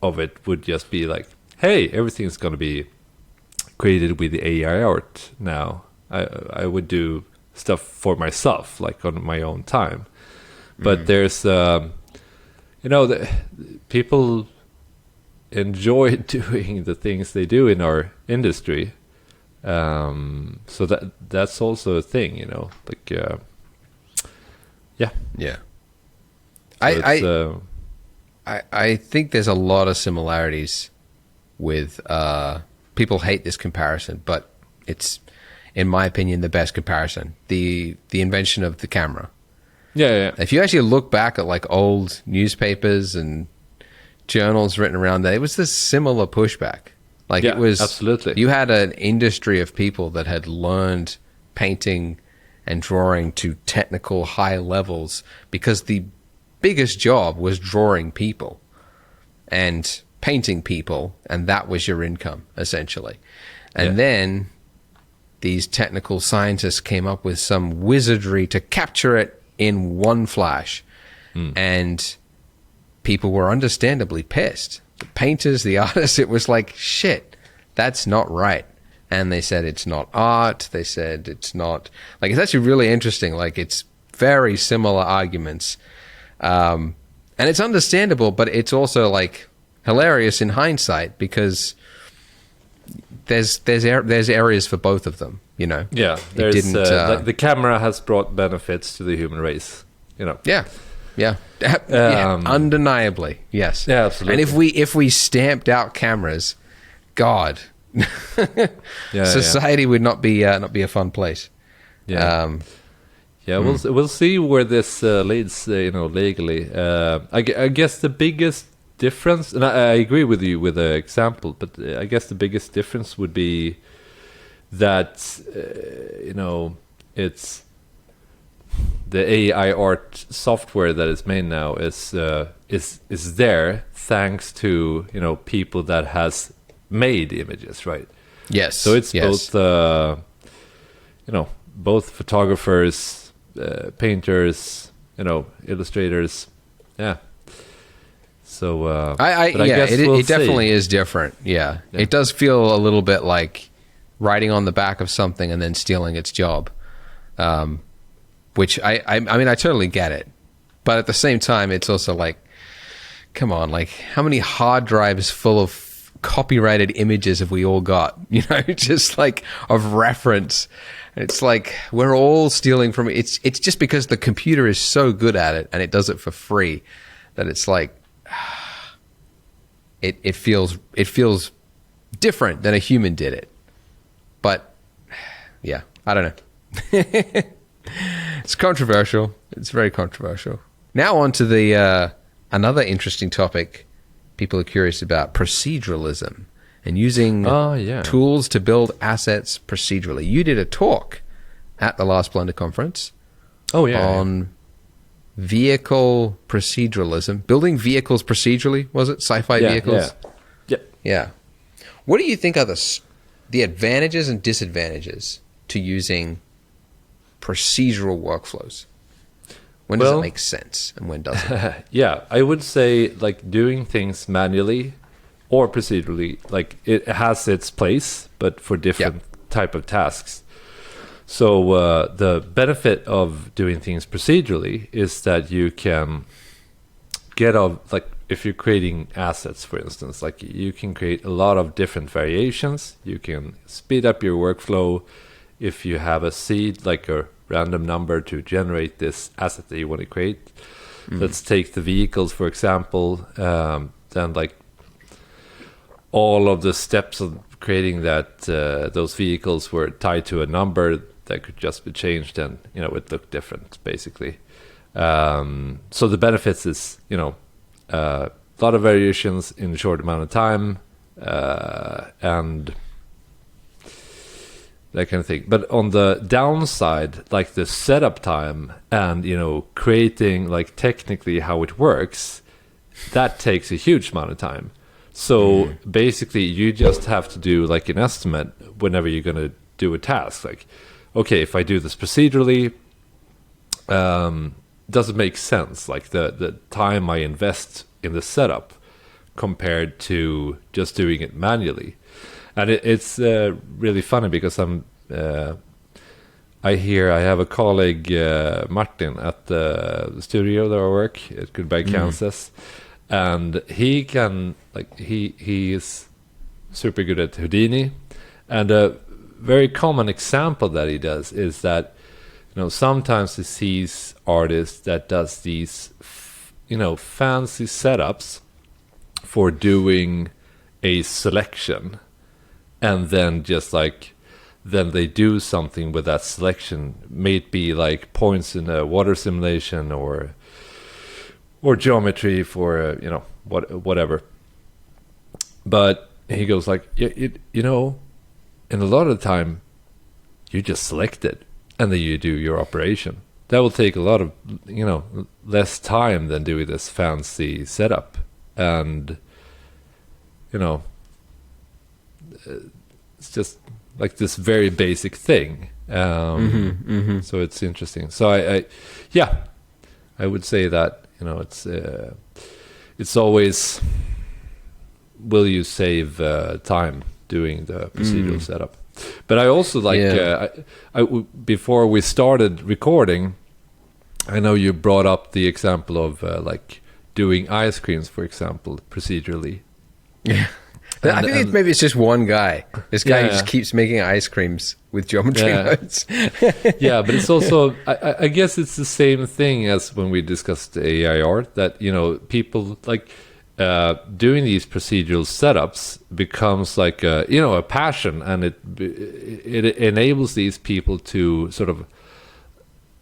of it would just be like, hey, everything's going to be created with the AI art now, I would do stuff for myself, like on my own time. But there's, people enjoy doing the things they do in our industry. So that's also a thing, like, yeah. Yeah. So I think there's a lot of similarities with people hate this comparison, but it's, in my opinion, the best comparison. The invention of the camera. yeah. If you actually look back at like old newspapers and journals written around that, it was this similar pushback. Like Yeah, it was absolutely. You had an industry of people that had learned painting and drawing to technical high levels because the biggest job was drawing people and painting people, and that was your income essentially. And then these technical scientists came up with some wizardry to capture it in one flash. And people were understandably pissed. The painters, the artists, it was like, shit, that's not right. And they said it's not art. They said it's not... Like, it's actually really interesting. Like, it's very similar arguments. And it's understandable, but it's also, like, hilarious in hindsight because there's areas for both of them, Yeah, there's like the camera has brought benefits to the human race, Yeah, undeniably, yes. Yeah, absolutely. And if we stamped out cameras, God, society would not be a fun place. Yeah, we'll see where this leads, legally. I guess the biggest difference, and I agree with you with the example, but I guess the biggest difference would be that it's the AI art software that is made now is there thanks to people that has made images, right? Yes. So it's both photographers, painters, illustrators. Yeah. So I guess it definitely is different. Yeah. It does feel a little bit like writing on the back of something and then stealing its job. Which I mean, I totally get it. But at the same time, it's also like, come on, like how many hard drives full of copyrighted images have we all got? Just like of reference. It's like we're all stealing from it. It's just because the computer is so good at it and it does it for free that it's like it feels different than a human did it. But yeah, I don't know. It's controversial. It's very controversial. Now on to the another interesting topic people are curious about, proceduralism and using tools to build assets procedurally. You did a talk at the last Blundy conference on vehicle proceduralism, building vehicles procedurally, was it? Sci-fi vehicles? Yeah. What do you think are the advantages and disadvantages to using procedural workflows? When does it make sense and when doesn't it? Yeah, I would say like doing things manually or procedurally, like it has its place, but for different type of tasks. So the benefit of doing things procedurally is that you can get like if you're creating assets, for instance, like you can create a lot of different variations. You can speed up your workflow if you have a seed, like a random number to generate this asset that you want to create. Let's take the vehicles, for example. Then like all of the steps of creating that those vehicles were tied to a number that could just be changed and it looked different basically. So the benefits is a lot of variations in a short amount of time and that kind of thing. But on the downside, like the setup time and creating like technically how it works, that takes a huge amount of time. So basically you just have to do like an estimate whenever you're going to do a task. Like, okay, if I do this procedurally, does it make sense? Like the time I invest in the setup compared to just doing it manually. And it's really funny because I'm I have a colleague, Martin, at the studio that I work at Goodbye Kansas, and he can, like, he is super good at Houdini, and a very common example that he does is that, sometimes he sees artists that does these, fancy setups for doing a selection, and then just like, then they do something with that selection. May it be like points in a water simulation or geometry for whatever. But he goes like, and a lot of the time, you just select it and then you do your operation. That will take a lot of less time than doing this fancy setup, and it's just like this very basic thing. So it's interesting. So I would say that it's always, will you save time doing the procedural setup? But I also like before we started recording, I know you brought up the example of like doing ice creams, for example, procedurally. Yeah. I think maybe it's just one guy. This guy who just keeps making ice creams with geometry nodes. Yeah, but it's also, I guess it's the same thing as when we discussed AI art, that, people like doing these procedural setups becomes like a passion, and it enables these people to sort of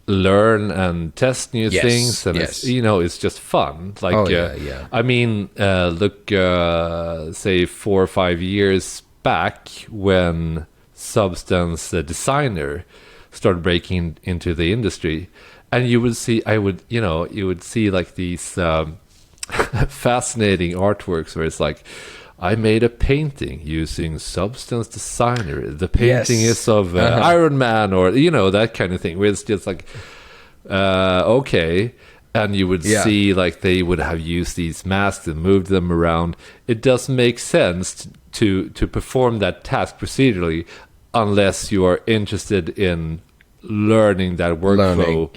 learn and test new things, and it's just fun. Like I mean, look, say 4 or 5 years back when Substance Designer started breaking into the industry, and you would see like these fascinating artworks where it's like, I made a painting using Substance Designer. The painting is of Iron Man, or that kind of thing. Where it's just like, okay, and you would see like they would have used these masks and moved them around. It doesn't make sense to perform that task procedurally unless you are interested in learning that workflow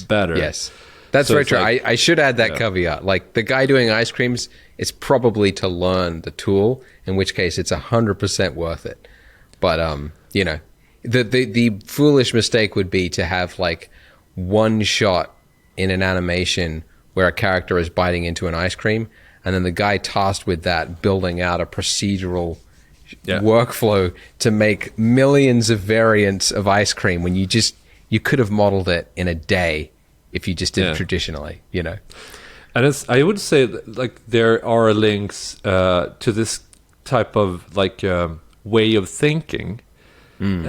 better. Yes. That's very true. Like, I should add that caveat. Like, the guy doing ice creams, it's probably to learn the tool, in which case it's 100% worth it. But the foolish mistake would be to have like one shot in an animation where a character is biting into an ice cream, and then the guy tasked with that building out a procedural workflow to make millions of variants of ice cream when you could have modeled it in a day if you just did it traditionally, And I would say that, like, there are links to this type of like way of thinking in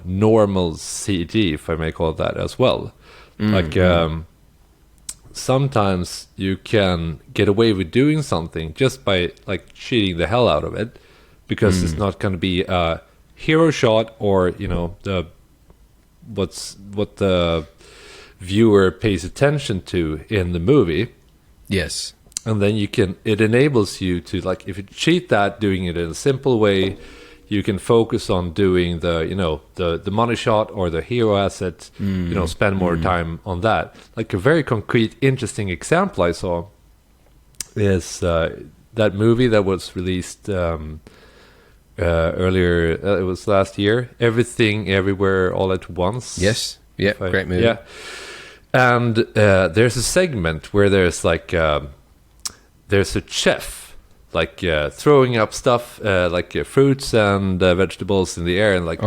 normal CG, if I may call it that, as well. Like sometimes you can get away with doing something just by like cheating the hell out of it, because it's not going to be a hero shot, or what the viewer pays attention to in the movie. Yes. And then it enables you to, like, if you cheat that, doing it in a simple way, you can focus on doing the money shot or the hero asset, spend more time on that. Like, a very concrete, interesting example I saw is that movie that was released earlier, it was last year, Everything Everywhere All at Once. Yes. Yeah, great movie. Yeah. And there's a segment where there's like there's a chef like throwing up stuff like fruits and vegetables in the air, and like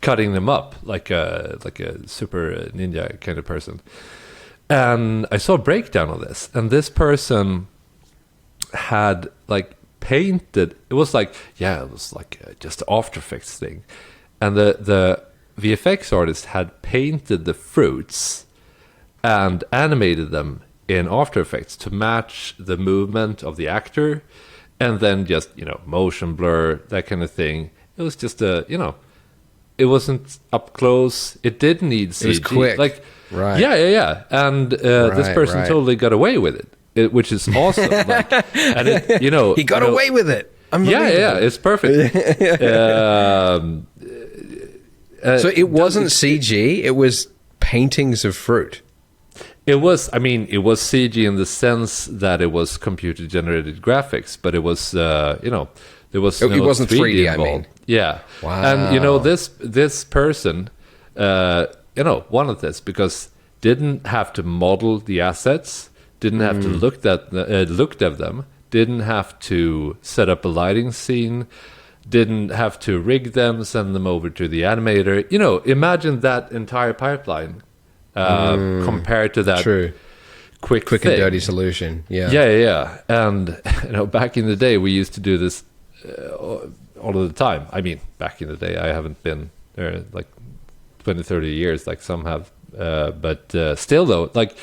cutting them up like a super ninja kind of person. And I saw a breakdown of this, and this person had like painted, it was like just After Effects thing, and the VFX artist had painted the fruits and animated them in After Effects to match the movement of the actor, and then just motion blur, that kind of thing. It was just it wasn't up close. It didn't need CG. It was quick. Like, right. Yeah. And this person totally got away with it, which is awesome. Like, and it, he got away with it. Yeah, it's perfect. So it wasn't CG, it was paintings of fruit. It was CG in the sense that it was computer generated graphics, but it was there was no it wasn't 3D, involved. I mean. Yeah. Wow. And this person wanted this because didn't have to model the assets, didn't have to looked at them, didn't have to set up a lighting scene, didn't have to rig them, send them over to the animator. Imagine that entire pipeline compared to that quick and thing. dirty solution. Yeah. And back in the day, we used to do this all of the time. I mean, back in the day, I haven't been there like 20, 30 years like some have. But still, though, like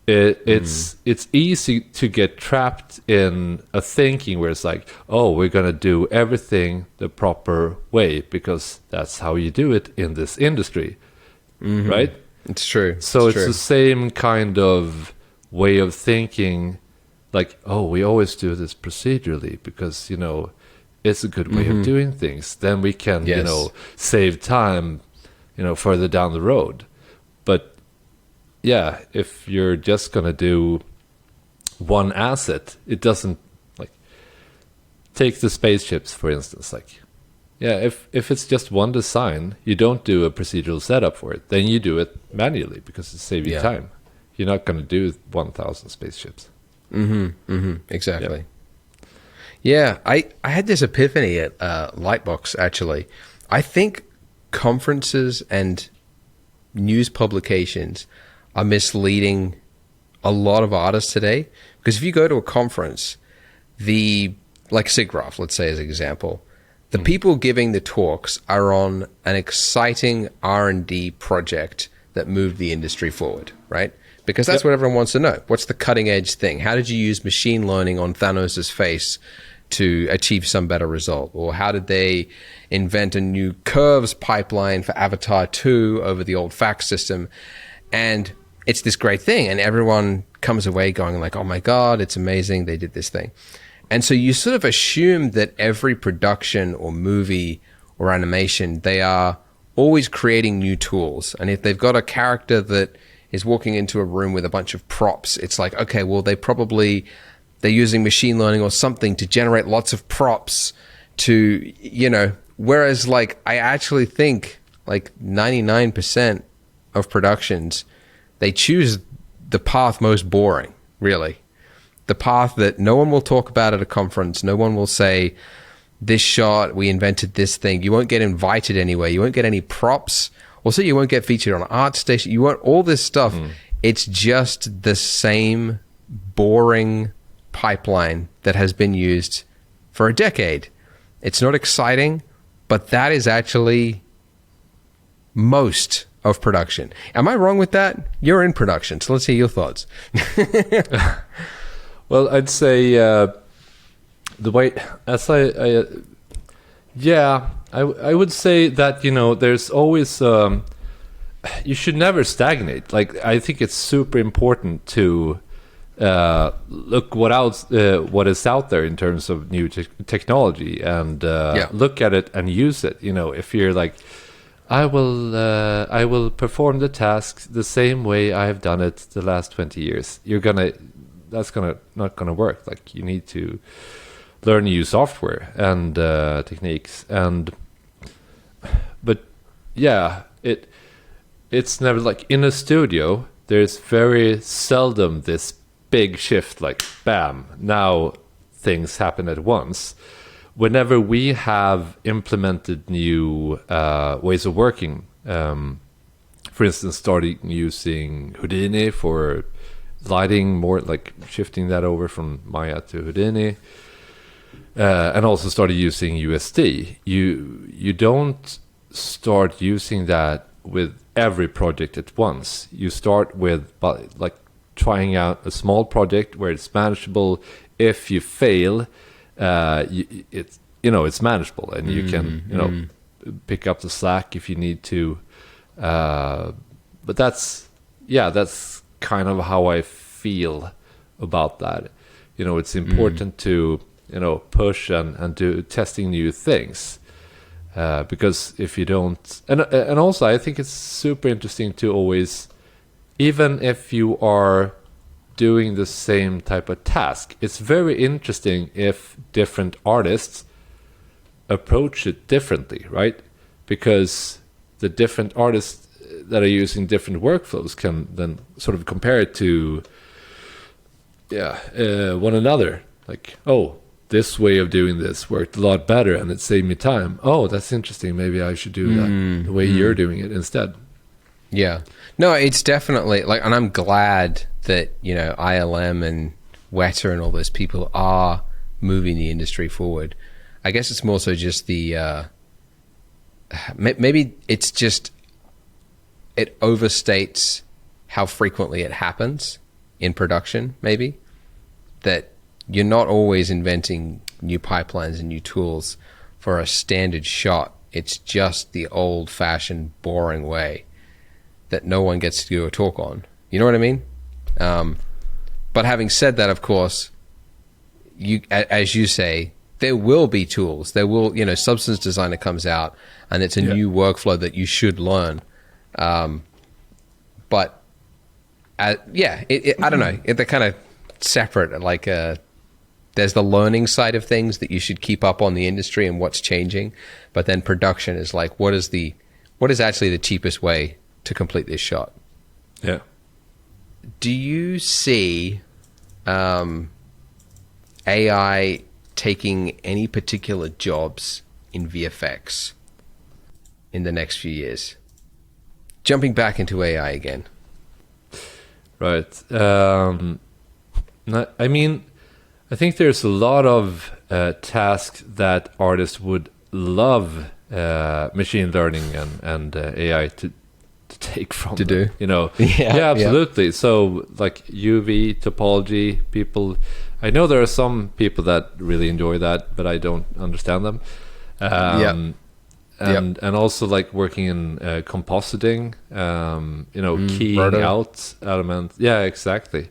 it's easy to get trapped in a thinking where it's like, oh, we're gonna do everything the proper way because that's how you do it in this industry, right? It's true. So it's the same kind of way of thinking, like, oh, we always do this procedurally because it's a good way of doing things. Then we can save time, further down the road. But yeah, if you're just gonna do one asset, it doesn't, like, take the spaceships for instance. Like, yeah, if it's just one design, you don't do a procedural setup for it. Then you do it manually because it saves you time. You're not gonna do 1,000 spaceships. Exactly. Yeah, I had this epiphany at Lightbox actually. I think conferences and news publications are misleading a lot of artists today, because if you go to a conference, like SIGGRAPH, let's say as an example, the people giving the talks are on an exciting R&D project that moved the industry forward, right? Because that's what everyone wants to know. What's the cutting edge thing? How did you use machine learning on Thanos' face to achieve some better result? Or how did they invent a new curves pipeline for Avatar 2 over the old fax system? And it's this great thing. And everyone comes away going like, oh my God, it's amazing. They did this thing. And so you sort of assume that every production or movie or animation, they are always creating new tools. And if they've got a character that is walking into a room with a bunch of props, it's like, okay, well, they're using machine learning or something to generate lots of props to, whereas like I actually think like 99% of productions, they choose the path most boring, really. The path that no one will talk about at a conference. No one will say, this shot, we invented this thing. You won't get invited anywhere. You won't get any props. Also, you won't get featured on ArtStation. You won't, all this stuff. It's just the same boring pipeline that has been used for a decade. It's not exciting, but that is actually most of production. Am I wrong with that? You're in production, so let's hear your thoughts. Well, I'd say the way, as I would say that, there's always, you should never stagnate. Like, I think it's super important to look what is out there in terms of new technology and look at it and use it. If you're like, I will perform the task the same way I have done it the last 20 years. That's not gonna work. Like, you need to learn new software and techniques. But yeah, it's never like in a studio. There's very seldom this big shift, like bam, now things happen at once. Whenever we have implemented new ways of working, for instance, starting using Houdini for lighting, more like shifting that over from Maya to Houdini, and also started using USD. You don't start using that with every project at once. You start with like trying out a small project where it's manageable. If you fail, it's manageable, and you can pick up the slack if you need to. But that's kind of how I feel about that. It's important to push and do testing new things. Because if you don't, and also I think it's super interesting to always, even if you are doing the same type of task, it's very interesting if different artists approach it differently, right? Because the different artists that are using different workflows can then sort of compare it to one another. Like, oh, this way of doing this worked a lot better and it saved me time. Oh, that's interesting. Maybe I should do that the way you're doing it instead. Yeah. No, it's definitely like, and I'm glad that, you know, ILM and Weta and all those people are moving the industry forward. I guess it's more so just the, maybe it's just, it overstates how frequently it happens in production, maybe. That you're not always inventing new pipelines and new tools for a standard shot. It's just the old-fashioned, boring way that no one gets to do a talk on. You know what I mean? But having said that, of course, as you say, there will be tools. There will, you know, Substance Designer comes out, and it's a new workflow that you should learn. But I don't know. They're kind of separate. Like, there's the learning side of things that you should keep up on the industry and what's changing. But then production is like, what is actually the cheapest way to complete this shot? Yeah. Do you see AI taking any particular jobs in VFX in the next few years? Jumping back into AI again. Right. I mean, I think there's a lot of tasks that artists would love machine learning and AI to take from to them, do. you know. Yeah, absolutely. So like UV topology, people, I know there are some people that really enjoy that, but I don't understand them. And also like working in compositing, you know, keying out elements. Yeah, exactly.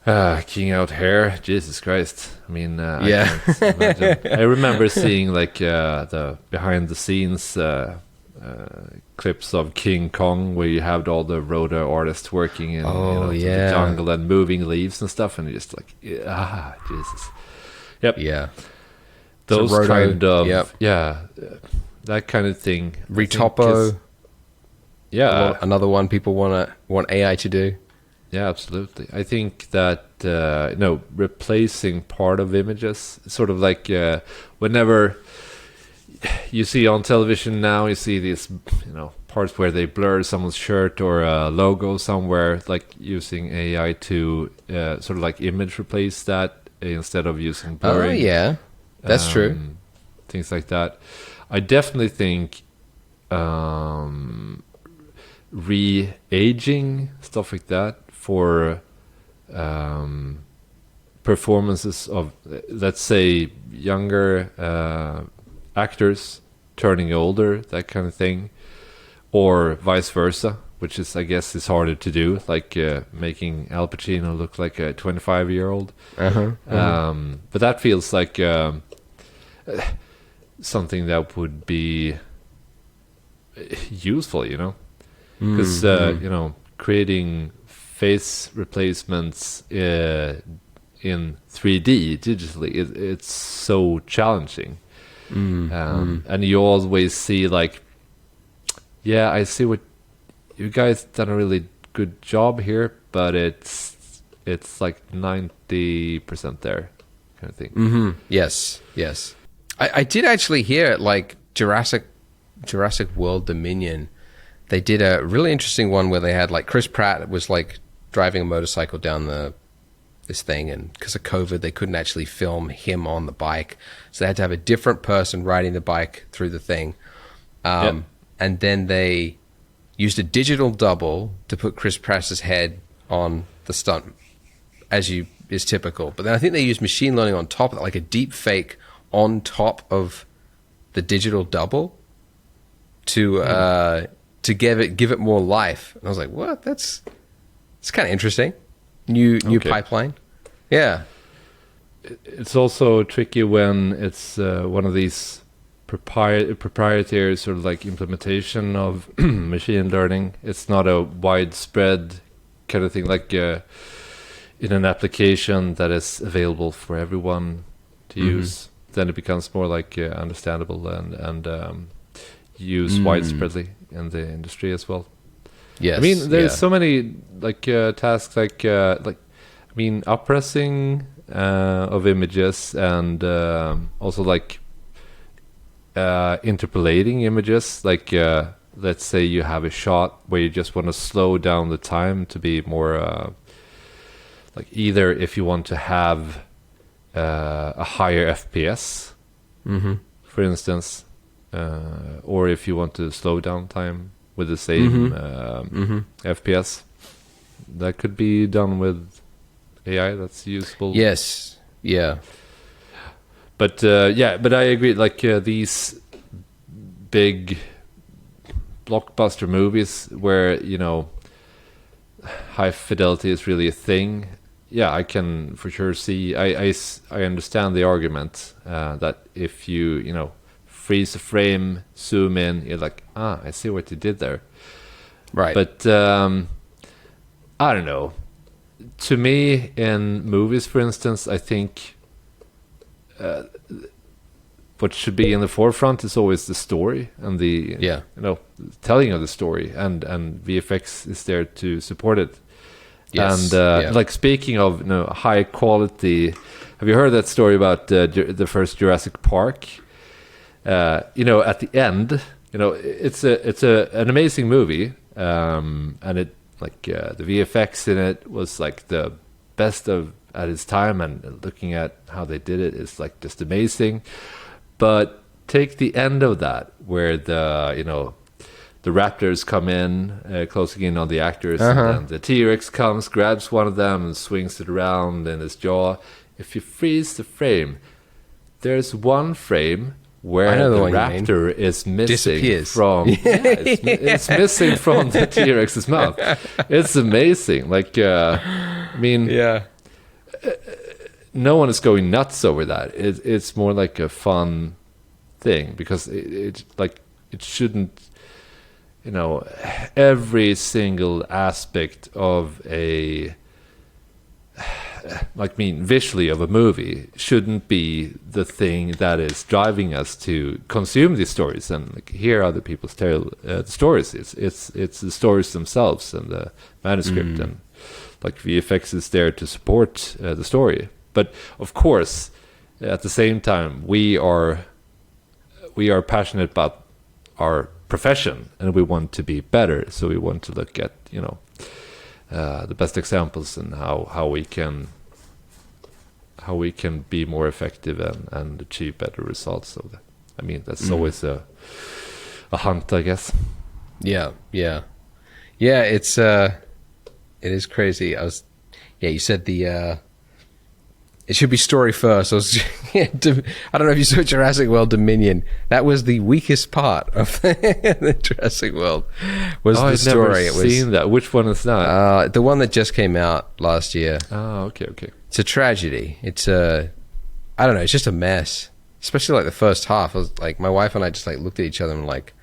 Keying out hair, Jesus Christ. I mean, I can't imagine. I remember seeing like the behind the scenes clips of King Kong where you have all the rotor artists working in the jungle and moving leaves and stuff, and you're just like, Jesus. Yep. Yeah. Those so roto, kind of that kind of thing. Retopo. Yeah. Another one people want AI to do. Yeah, absolutely. I think that replacing part of images, sort of like whenever you see on television now, you see these parts where they blur someone's shirt or a logo somewhere, like using AI to sort of like image replace that instead of using blurring. Oh yeah, that's true. Things like that. I definitely think re-aging, stuff like that, for performances of, let's say, younger actors turning older, that kind of thing, or vice versa, which is, I guess, is harder to do, like making Al Pacino look like a 25-year-old. But that feels like something that would be useful, because creating face replacements in 3D digitally, it's so challenging. And you always see like, yeah, I see what you guys done a really good job here, but it's like 90% there, kind of thing. Yes. I did actually hear, like, Jurassic World Dominion. They did a really interesting one where they had, like, Chris Pratt was like driving a motorcycle down this thing, and because of COVID they couldn't actually film him on the bike, so they had to have a different person riding the bike through the thing. And then they used a digital double to put Chris Pratt's head on the stunt, as is typical. But then I think they used machine learning on top of it, like a deep fake on top of the digital double to give it more life. And I was like, what? It's kind of interesting. New pipeline. Yeah. It's also tricky when it's one of these proprietary sort of like implementation of machine learning. It's not a widespread kind of thing, like in an application that is available for everyone to use. Then it becomes more like understandable and used widespreadly in the industry as well. Yes, I mean, there's so many like tasks like uppressing of images and also like interpolating images. Like let's say you have a shot where you just want to slow down the time to be more like either if you want to have a higher FPS, for instance, or if you want to slow down time with the same FPS, that could be done with AI. That's useful. Yes. Yeah. But but I agree. Like these big blockbuster movies where high fidelity is really a thing. Yeah, I can for sure see. I understand the argument that if you freeze a frame, zoom in, you're like, I see what you did there. Right. But I don't know. To me, in movies, for instance, I think what should be in the forefront is always the story and the telling of the story, and VFX is there to support it. Yes. And like speaking of high quality, have you heard that story about the first Jurassic Park? At the end, it's an amazing movie, and it like the VFX in it was like the best at its time, and looking at how they did it is like just amazing. But take the end of that where the raptors come in, closing in on the actors, and then the T-Rex comes, grabs one of them, and swings it around in his jaw. If you freeze the frame, there's one frame where the raptor is missing from. It's missing from the T-Rex's mouth. It's amazing. Like, no one is going nuts over that. It's more like a fun thing because it shouldn't. Every single aspect of visually of a movie shouldn't be the thing that is driving us to consume these stories and hear other people's tell the stories. It's the stories themselves and the manuscript, and like VFX is there to support the story. But of course, at the same time, we are passionate about our profession and we want to be better, so we want to look at the best examples and how we can be more effective and achieve better results. So that's always a hunt, I guess. Yeah. It's it is crazy. You said it should be story first. I don't know if you saw Jurassic World Dominion. That was the weakest part of the Jurassic World. Was the story? I've never seen that. Which one is that? The one that just came out last year. Oh, okay. It's a tragedy. It's I don't know. It's just a mess. Especially like the first half. I was like, my wife and I just like looked at each other and like,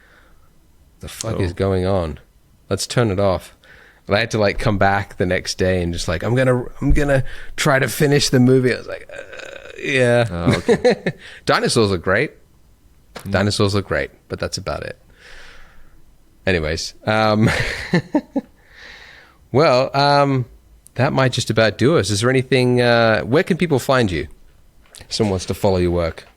the fuck is going on? Let's turn it off. And I had to like come back the next day and just like, I'm gonna try to finish the movie. I was like, yeah. Oh, okay. Dinosaurs look great. Dinosaurs look great, but that's about it. Anyways, that might just about do us. Is there anything? Where can people find you? If someone wants to follow your work.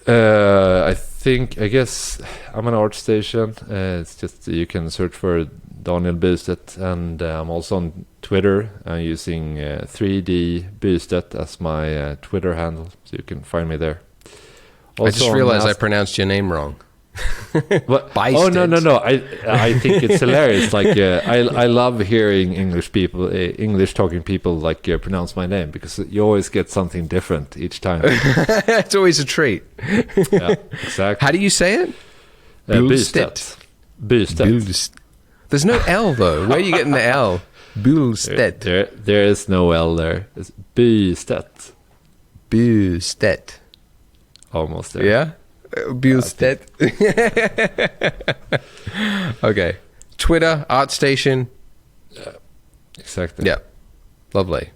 I guess I'm an ArtStation. It's just you can search for Daniel Bystedt, and I'm also on Twitter. I'm using 3D Bystedt as my Twitter handle, so you can find me there. Also, I just realized I pronounced your name wrong. What? Oh no! I think it's hilarious. Like I love hearing English talking people like pronounce my name, because you always get something different each time. It's always a treat. Yeah, exactly. How do you say it? Bystedt. There's no L though. Where are you getting the L? Bystedt. There is no L there. It's Bystedt. Bystedt. Almost there. Yeah. Bystedt. Okay. Twitter, ArtStation. Exactly. Yeah. Lovely.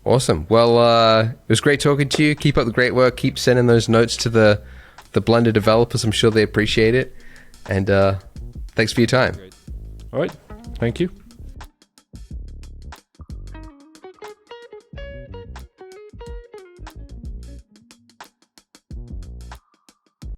Awesome. Well, it was great talking to you. Keep up the great work. Keep sending those notes to the Blender developers. I'm sure they appreciate it. And thanks for your time. All right. Thank you.